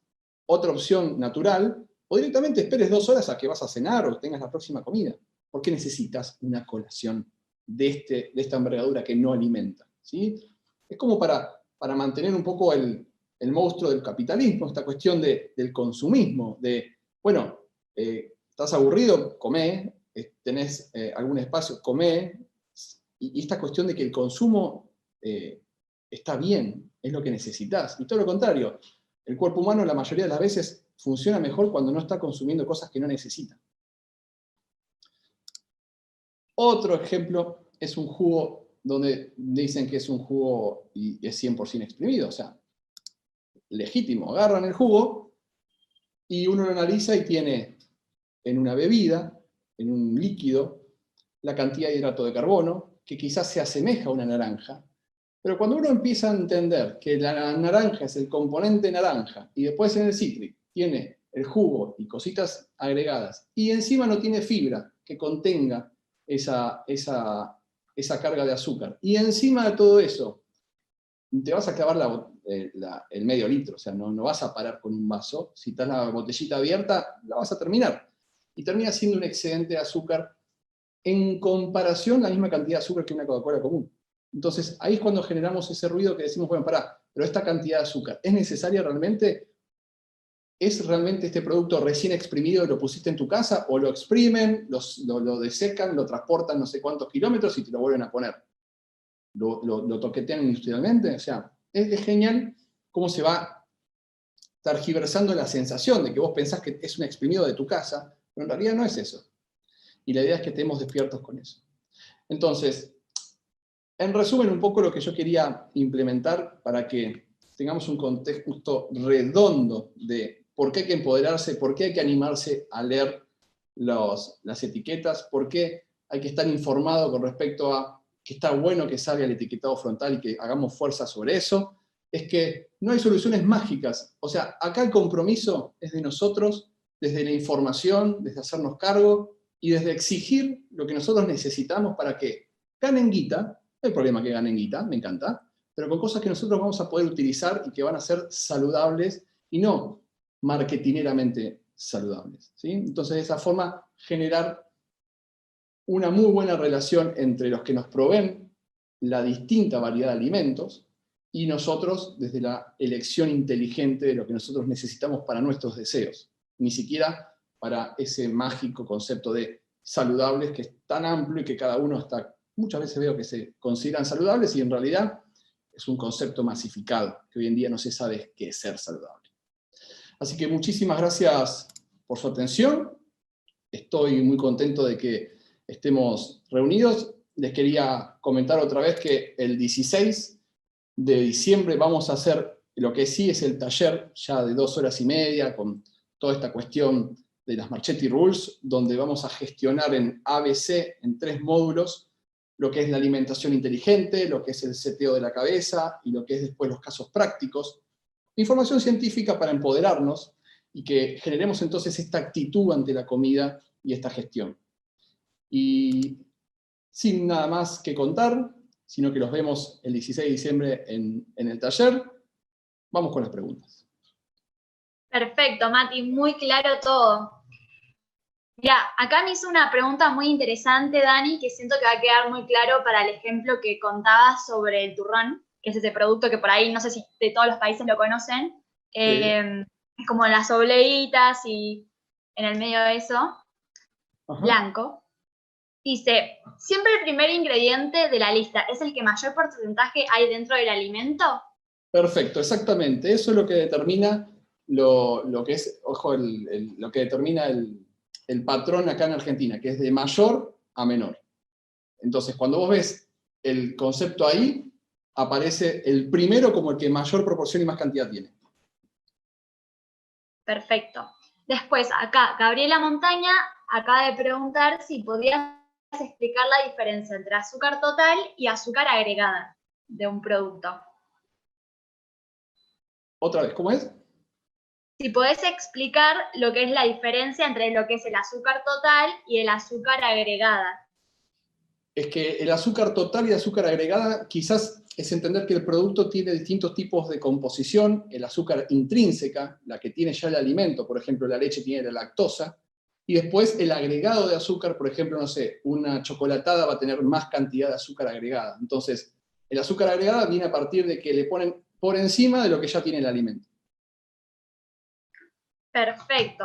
otra opción natural o directamente esperes 2 horas a que vas a cenar o tengas la próxima comida. ¿Por qué necesitas una colación de esta envergadura que no alimenta? ¿Sí? Es como para mantener un poco el monstruo del capitalismo, esta cuestión del consumismo, de, bueno, estás aburrido, comé, tenés algún espacio, comé, y esta cuestión de que el consumo está bien, es lo que necesitas, y todo lo contrario, el cuerpo humano la mayoría de las veces funciona mejor cuando no está consumiendo cosas que no necesita. Otro ejemplo es un jugo donde dicen que es un jugo y es 100% exprimido, o sea, legítimo. Agarran el jugo y uno lo analiza y tiene en una bebida, en un líquido, la cantidad de hidrato de carbono, que quizás se asemeja a una naranja, pero cuando uno empieza a entender que la naranja es el componente naranja, y después en el cítrico tiene el jugo y cositas agregadas, y encima no tiene fibra que contenga esa carga de azúcar, y encima de todo eso, te vas a clavar el medio litro, o sea, no vas a parar con un vaso, si estás la botellita abierta, la vas a terminar, y termina siendo un excedente de azúcar en comparación la misma cantidad de azúcar que una Coca-Cola común. Entonces, ahí es cuando generamos ese ruido que decimos, bueno, pará, pero esta cantidad de azúcar, ¿es necesaria realmente? ¿Es realmente este producto recién exprimido y lo pusiste en tu casa? ¿O lo exprimen, lo desecan, lo transportan no sé cuántos kilómetros y te lo vuelven a poner? ¿Lo toquetean industrialmente? O sea, es genial cómo se va tergiversando la sensación de que vos pensás que es un exprimido de tu casa, pero en realidad no es eso. Y la idea es que estemos despiertos con eso. Entonces, en resumen, un poco lo que yo quería implementar para que tengamos un contexto redondo de por qué hay que empoderarse, por qué hay que animarse a leer las etiquetas, por qué hay que estar informado con respecto a que está bueno que salga el etiquetado frontal y que hagamos fuerza sobre eso, es que no hay soluciones mágicas. O sea, acá el compromiso es de nosotros, desde la información, desde hacernos cargo y desde exigir lo que nosotros necesitamos para que ganen guita. No hay problema que ganen guita, me encanta, pero con cosas que nosotros vamos a poder utilizar y que van a ser saludables y no marketineramente saludables, ¿sí? Entonces, de esa forma, generar una muy buena relación entre los que nos proveen la distinta variedad de alimentos y nosotros desde la elección inteligente de lo que nosotros necesitamos para nuestros deseos. Ni siquiera para ese mágico concepto de saludables que es tan amplio y que cada uno está, muchas veces veo que se consideran saludables y en realidad es un concepto masificado, que hoy en día no se sabe qué es ser saludable. Así que muchísimas gracias por su atención. Estoy muy contento de que estemos reunidos. Les quería comentar otra vez que el 16 de diciembre vamos a hacer lo que sí es el taller ya de 2 horas y media con toda esta cuestión de las Marchetti Rules, donde vamos a gestionar en ABC, en 3 módulos, lo que es la alimentación inteligente, lo que es el seteo de la cabeza y lo que es después los casos prácticos. Información científica para empoderarnos y que generemos entonces esta actitud ante la comida y esta gestión. Y sin nada más que contar, sino que los vemos el 16 de diciembre en el taller, vamos con las preguntas. Perfecto, Mati, muy claro todo. Mira, acá me hizo una pregunta muy interesante, Dani, que siento que va a quedar muy claro para el ejemplo que contabas sobre el turrón, que es ese producto que por ahí, no sé si de todos los países lo conocen, es como las obleitas y en el medio de eso, Ajá. blanco. Dice, siempre el primer ingrediente de la lista es el que mayor porcentaje hay dentro del alimento. Perfecto, exactamente. Eso es lo que determina lo que es, ojo, lo que determina el patrón acá en Argentina, que es de mayor a menor. Entonces, cuando vos ves el concepto ahí, aparece el primero como el que mayor proporción y más cantidad tiene. Perfecto. Después, acá, Gabriela Montaña acaba de preguntar si podías explicar la diferencia entre azúcar total y azúcar agregada de un producto. Otra vez, ¿cómo es? Si podés explicar lo que es la diferencia entre lo que es el azúcar total y el azúcar agregada. Es que el azúcar total y el azúcar agregada quizás es entender que el producto tiene distintos tipos de composición, el azúcar intrínseca, la que tiene ya el alimento, por ejemplo, la leche tiene la lactosa, y después el agregado de azúcar, por ejemplo, no sé, una chocolatada va a tener más cantidad de azúcar agregada. Entonces, el azúcar agregada viene a partir de que le ponen por encima de lo que ya tiene el alimento. Perfecto.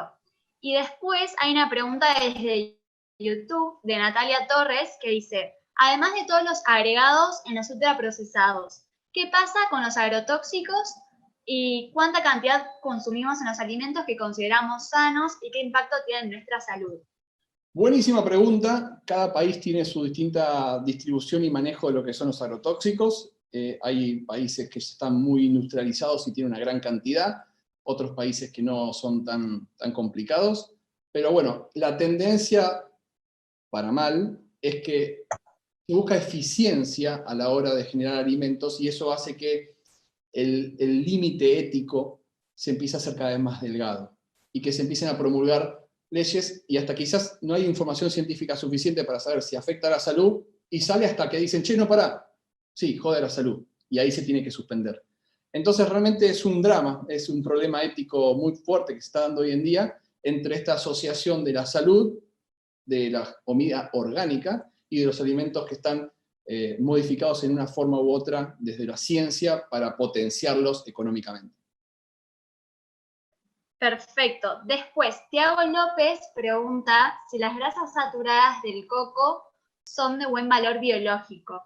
Y después hay una pregunta desde YouTube de Natalia Torres que dice, además de todos los agregados en los ultraprocesados, ¿qué pasa con los agrotóxicos y cuánta cantidad consumimos en los alimentos que consideramos sanos y qué impacto tienen en nuestra salud? Buenísima pregunta. Cada país tiene su distinta distribución y manejo de lo que son los agrotóxicos. Hay países que están muy industrializados y tienen una gran cantidad, otros países que no son tan complicados. Pero bueno, la tendencia, para mal, es que se busca eficiencia a la hora de generar alimentos y eso hace que el límite ético se empiece a hacer cada vez más delgado y que se empiecen a promulgar leyes y hasta quizás no hay información científica suficiente para saber si afecta a la salud y sale hasta que dicen, che, no, pará, sí, jode la salud, y ahí se tiene que suspender. Entonces realmente es un drama, es un problema ético muy fuerte que se está dando hoy en día entre esta asociación de la salud, de la comida orgánica y de los alimentos que están modificados en una forma u otra desde la ciencia para potenciarlos económicamente. Perfecto. Después, Tiago López pregunta si las grasas saturadas del coco son de buen valor biológico.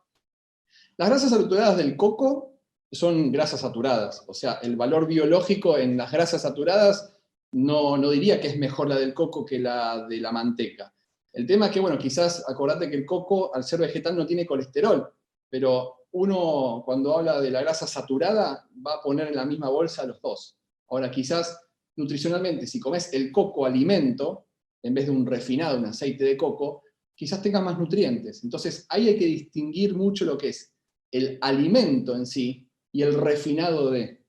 Las grasas saturadas del coco son grasas saturadas, o sea, el valor biológico en las grasas saturadas no diría que es mejor la del coco que la de la manteca. El tema es que, bueno, quizás acordate que el coco, al ser vegetal, no tiene colesterol, pero uno, cuando habla de la grasa saturada, va a poner en la misma bolsa los dos. Ahora, quizás, nutricionalmente, si comes el coco alimento, en vez de un refinado, un aceite de coco, quizás tengas más nutrientes. Entonces, ahí hay que distinguir mucho lo que es el alimento en sí y el refinado de.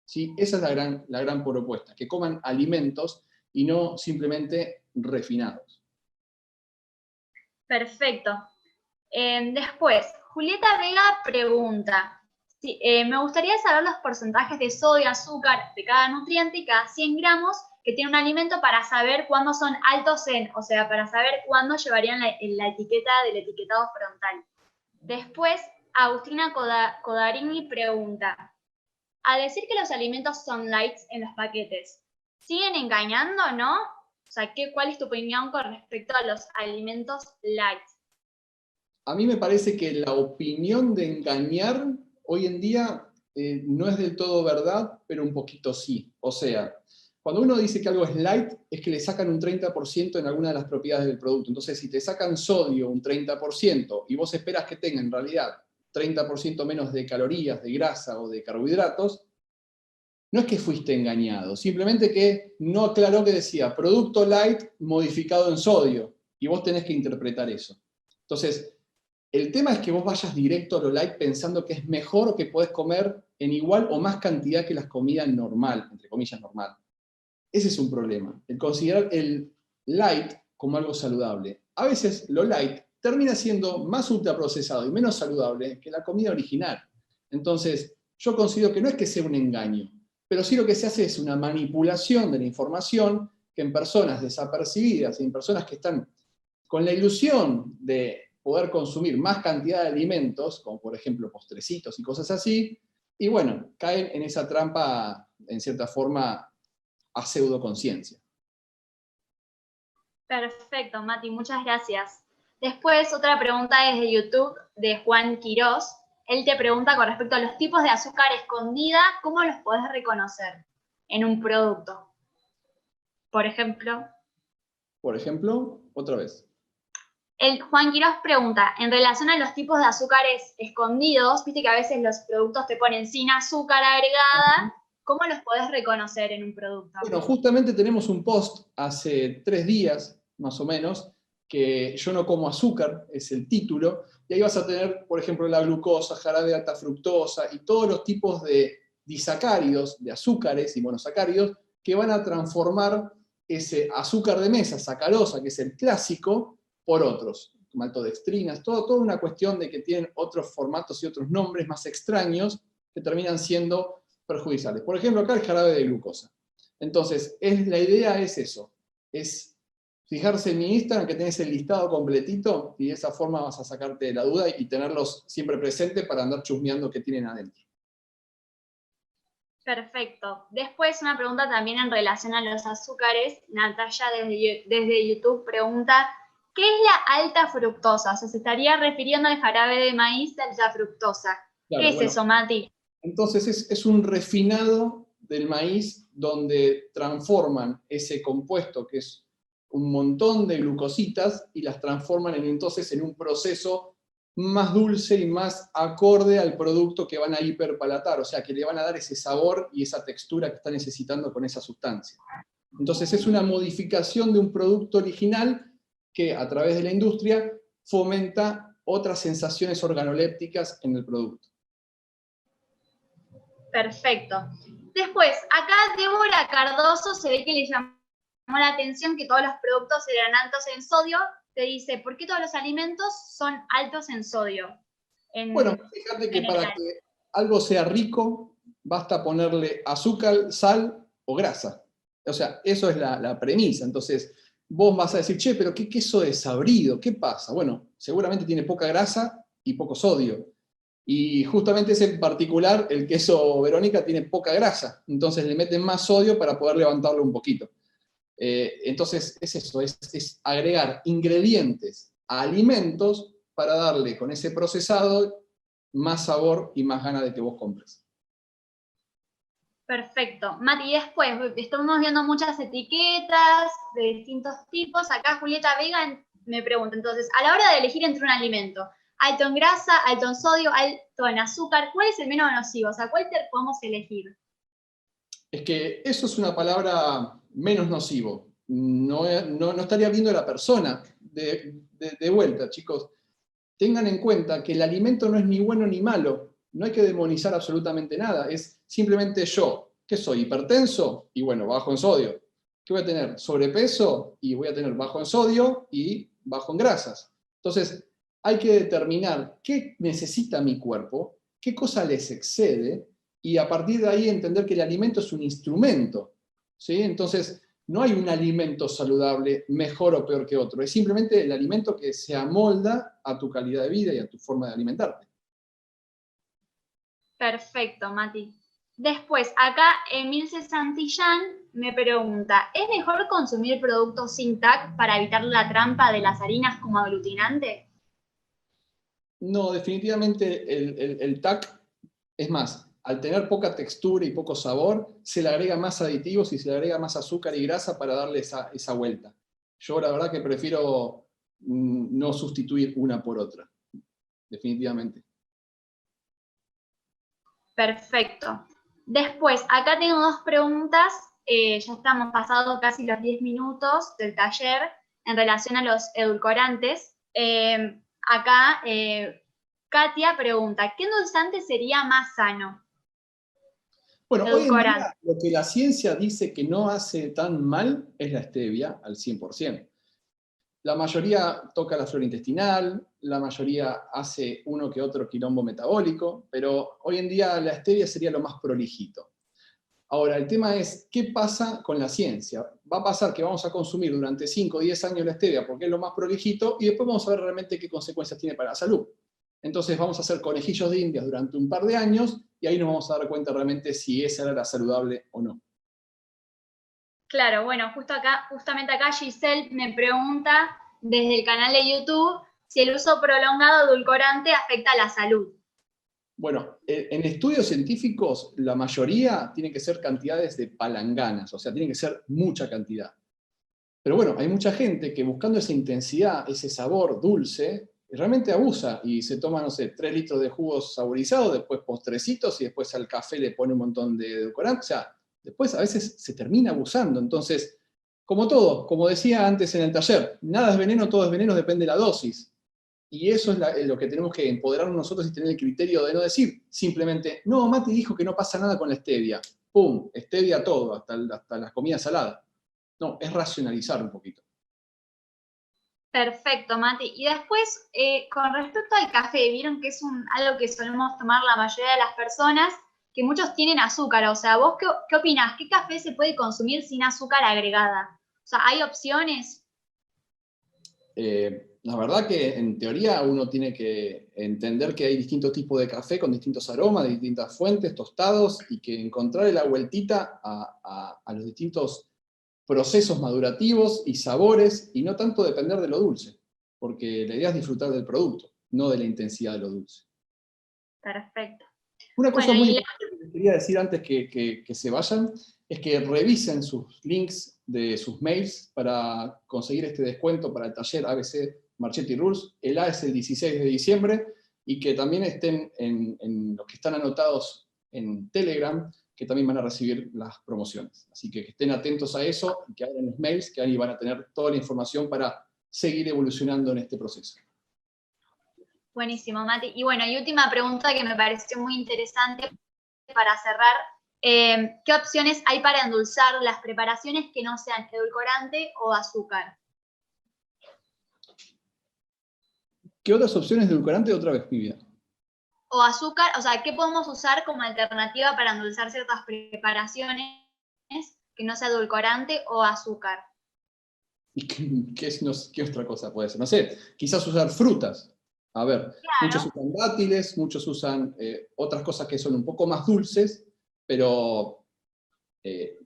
¿Sí? Esa es la gran propuesta, que coman alimentos y no simplemente refinados. Perfecto. Después, Julieta Vega pregunta, me gustaría saber los porcentajes de sodio, azúcar de cada nutriente y cada 100 gramos que tiene un alimento para saber cuándo son altos en, o sea, para saber cuándo llevarían la etiqueta del etiquetado frontal. Después, Agustina Codarini pregunta, a decir que los alimentos son lights en los paquetes, ¿siguen engañando o no? O sea, ¿cuál es tu opinión con respecto a los alimentos light? A mí me parece que la opinión de engañar hoy en día no es del todo verdad, pero un poquito sí. O sea, cuando uno dice que algo es light, es que le sacan un 30% en alguna de las propiedades del producto. Entonces, si te sacan sodio un 30% y vos esperas que tenga en realidad 30% menos de calorías, de grasa o de carbohidratos, no es que fuiste engañado, simplemente que no aclaró que decía producto light modificado en sodio, y vos tenés que interpretar eso. Entonces, el tema es que vos vayas directo a lo light pensando que es mejor o que podés comer en igual o más cantidad que las comidas normal, entre comillas normal. Ese es un problema, el considerar el light como algo saludable. A veces lo light termina siendo más ultraprocesado y menos saludable que la comida original. Entonces, yo considero que no es que sea un engaño, pero sí lo que se hace es una manipulación de la información que en personas desapercibidas y en personas que están con la ilusión de poder consumir más cantidad de alimentos, como por ejemplo postrecitos y cosas así, y bueno, caen en esa trampa, en cierta forma, a pseudoconciencia. Perfecto, Mati, muchas gracias. Después, otra pregunta es de YouTube, de Juan Quirós. Él te pregunta con respecto a los tipos de azúcar escondida, ¿cómo los podés reconocer en un producto? Por ejemplo, Otra vez. Juan Quirós pregunta, en relación a los tipos de azúcares escondidos, viste que a veces los productos te ponen sin azúcar agregada, ¿cómo los podés reconocer en un producto? Bueno, justamente tenemos un post hace 3 días, más o menos, que yo no como azúcar, es el título, y ahí vas a tener, por ejemplo, la glucosa, jarabe de alta fructosa y todos los tipos de disacáridos, de azúcares y monosacáridos, que van a transformar ese azúcar de mesa, sacarosa, que es el clásico, por otros, maltodextrinas, toda una cuestión de que tienen otros formatos y otros nombres más extraños que terminan siendo perjudiciales. Por ejemplo, acá el jarabe de glucosa. Entonces, la idea es eso, es fijarse en mi Instagram que tenés el listado completito y de esa forma vas a sacarte de la duda y tenerlos siempre presentes para andar chusmeando qué tienen adentro. Perfecto. Después una pregunta también en relación a los azúcares. Natalia desde YouTube pregunta, ¿qué es la alta fructosa? O sea, se estaría refiriendo al jarabe de maíz de alta fructosa. Claro, ¿qué es eso, Mati? Entonces es un refinado del maíz donde transforman ese compuesto que es un montón de glucositas y las transforman entonces en un proceso más dulce y más acorde al producto que van a hiperpalatar, o sea, que le van a dar ese sabor y esa textura que está necesitando con esa sustancia. Entonces es una modificación de un producto original que a través de la industria fomenta otras sensaciones organolépticas en el producto. Perfecto. Después, acá Débora Cardoso se ve que le llamó la atención que todos los productos eran altos en sodio. Te dice, ¿por qué todos los alimentos son altos en sodio? Bueno, fíjate que para que algo sea rico, basta ponerle azúcar, sal o grasa. O sea, eso es la premisa. Entonces, vos vas a decir, che, pero ¿qué queso desabrido? ¿Qué pasa? Bueno, seguramente tiene poca grasa y poco sodio. Y justamente ese en particular, el queso Verónica, tiene poca grasa. Entonces le meten más sodio para poder levantarlo un poquito. Entonces es eso, es agregar ingredientes a alimentos para darle con ese procesado más sabor y más ganas de que vos compres. Perfecto. Mati, después estamos viendo muchas etiquetas de distintos tipos. Acá Julieta Vega me pregunta, entonces, a la hora de elegir entre un alimento, alto en grasa, alto en sodio, alto en azúcar, ¿cuál es el menos nocivo? O sea, ¿cuál podemos elegir? Es que eso es una palabra menos nocivo. No estaría viendo a la persona de vuelta, chicos. Tengan en cuenta que el alimento no es ni bueno ni malo. No hay que demonizar absolutamente nada. Es simplemente yo. ¿Qué soy? ¿Hipertenso? Y bueno, bajo en sodio. ¿Qué voy a tener? Sobrepeso y voy a tener bajo en sodio y bajo en grasas. Entonces, hay que determinar qué necesita mi cuerpo, qué cosa les excede, y a partir de ahí entender que el alimento es un instrumento, ¿sí? Entonces, no hay un alimento saludable mejor o peor que otro, es simplemente el alimento que se amolda a tu calidad de vida y a tu forma de alimentarte. Perfecto, Mati. Después, acá Emilce Santillán me pregunta, ¿es mejor consumir productos sin TAC para evitar la trampa de las harinas como aglutinante? No, definitivamente el TAC, es más, al tener poca textura y poco sabor, se le agrega más aditivos y se le agrega más azúcar y grasa para darle esa vuelta. Yo la verdad que prefiero no sustituir una por otra, definitivamente. Perfecto. Después, acá tengo dos preguntas, ya estamos pasados casi los 10 minutos del taller en relación a los edulcorantes. Acá Katia pregunta, ¿qué endulzante sería más sano? Bueno, hoy en día lo que la ciencia dice que no hace tan mal es la stevia al 100%. La mayoría toca la flora intestinal, la mayoría hace uno que otro quilombo metabólico, pero hoy en día la stevia sería lo más prolijito. Ahora, el tema es, ¿qué pasa con la ciencia? Va a pasar que vamos a consumir durante 5 o 10 años la stevia porque es lo más prolijito y después vamos a ver realmente qué consecuencias tiene para la salud. Entonces vamos a hacer conejillos de indias durante un par de años y ahí nos vamos a dar cuenta realmente si esa era la saludable o no. Claro, bueno, justamente acá Giselle me pregunta desde el canal de YouTube si el uso prolongado de edulcorante afecta a la salud. Bueno, en estudios científicos la mayoría tiene que ser cantidades de palanganas, o sea, tiene que ser mucha cantidad. Pero bueno, hay mucha gente que buscando esa intensidad, ese sabor dulce, realmente abusa y se toma, no sé, 3 litros de jugos saborizados, después postrecitos y después al café le pone un montón de edulcorante. O sea, después a veces se termina abusando. Entonces, como todo, como decía antes en el taller, nada es veneno, todo es veneno, depende de la dosis. Y eso es lo que tenemos que empoderarnos nosotros y tener el criterio de no decir simplemente, no, Mati dijo que no pasa nada con la stevia. ¡Pum! Stevia todo, hasta las comidas saladas. No, es racionalizar un poquito. Perfecto, Mati. Y después, con respecto al café, vieron que es algo que solemos tomar la mayoría de las personas, que muchos tienen azúcar. O sea, ¿vos qué opinás? ¿Qué café se puede consumir sin azúcar agregada? O sea, ¿hay opciones? La verdad que en teoría uno tiene que entender que hay distintos tipos de café con distintos aromas, de distintas fuentes, tostados, y que encontrarle la vueltita a los distintos procesos madurativos y sabores, y no tanto depender de lo dulce, porque la idea es disfrutar del producto, no de la intensidad de lo dulce. Perfecto. Una cosa muy importante que les quería decir antes que se vayan, es que revisen sus links de sus mails para conseguir este descuento para el taller ABC Marchetti Rules. El A es el 16 de diciembre, y que también estén en los que están anotados en Telegram, que también van a recibir las promociones. Así que estén atentos a eso, y que abran los mails, que ahí van a tener toda la información para seguir evolucionando en este proceso. Buenísimo, Mati. Y bueno, y última pregunta que me pareció muy interesante para cerrar. ¿Qué opciones hay para endulzar las preparaciones que no sean edulcorante o azúcar? ¿Qué otras opciones de edulcorante otra vez, mi vida? O azúcar, o sea, ¿qué podemos usar como alternativa para endulzar ciertas preparaciones que no sea edulcorante o azúcar? ¿Y qué otra cosa puede ser? No sé, quizás usar frutas. A ver, Claro. Muchos usan dátiles, muchos usan otras cosas que son un poco más dulces, pero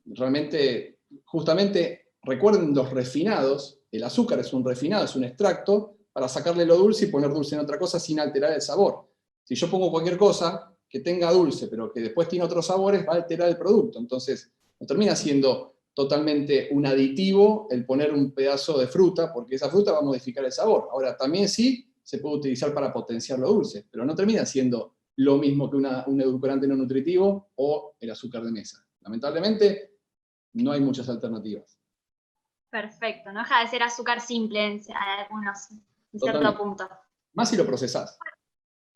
realmente, justamente, recuerden los refinados. El azúcar es un refinado, es un extracto, para sacarle lo dulce y poner dulce en otra cosa sin alterar el sabor. Si yo pongo cualquier cosa que tenga dulce, pero que después tiene otros sabores, va a alterar el producto. Entonces, no termina siendo totalmente un aditivo el poner un pedazo de fruta, porque esa fruta va a modificar el sabor. Ahora, también sí se puede utilizar para potenciar lo dulce, pero no termina siendo lo mismo que un edulcorante no nutritivo o el azúcar de mesa. Lamentablemente, no hay muchas alternativas. Perfecto, no deja de ser azúcar simple en algunos, en cierto Totalmente. punto. Más si lo procesás.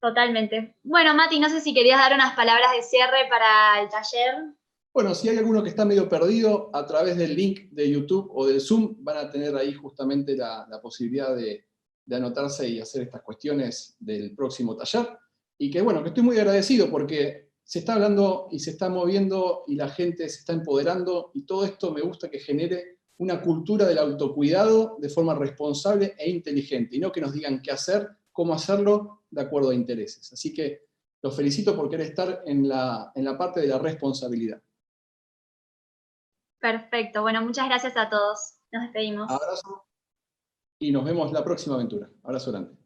Totalmente. Bueno, Mati, no sé si querías dar unas palabras de cierre para el taller. Bueno, si hay alguno que está medio perdido, a través del link de YouTube o del Zoom van a tener ahí justamente la posibilidad de anotarse y hacer estas cuestiones del próximo taller. Y que bueno, que estoy muy agradecido porque se está hablando y se está moviendo y la gente se está empoderando, y todo esto me gusta que genere una cultura del autocuidado de forma responsable e inteligente, y no que nos digan qué hacer, cómo hacerlo de acuerdo a intereses. Así que los felicito por querer estar en la parte de la responsabilidad. Perfecto, bueno, muchas gracias a todos. Nos despedimos. Abrazo y nos vemos la próxima aventura. Abrazo grande.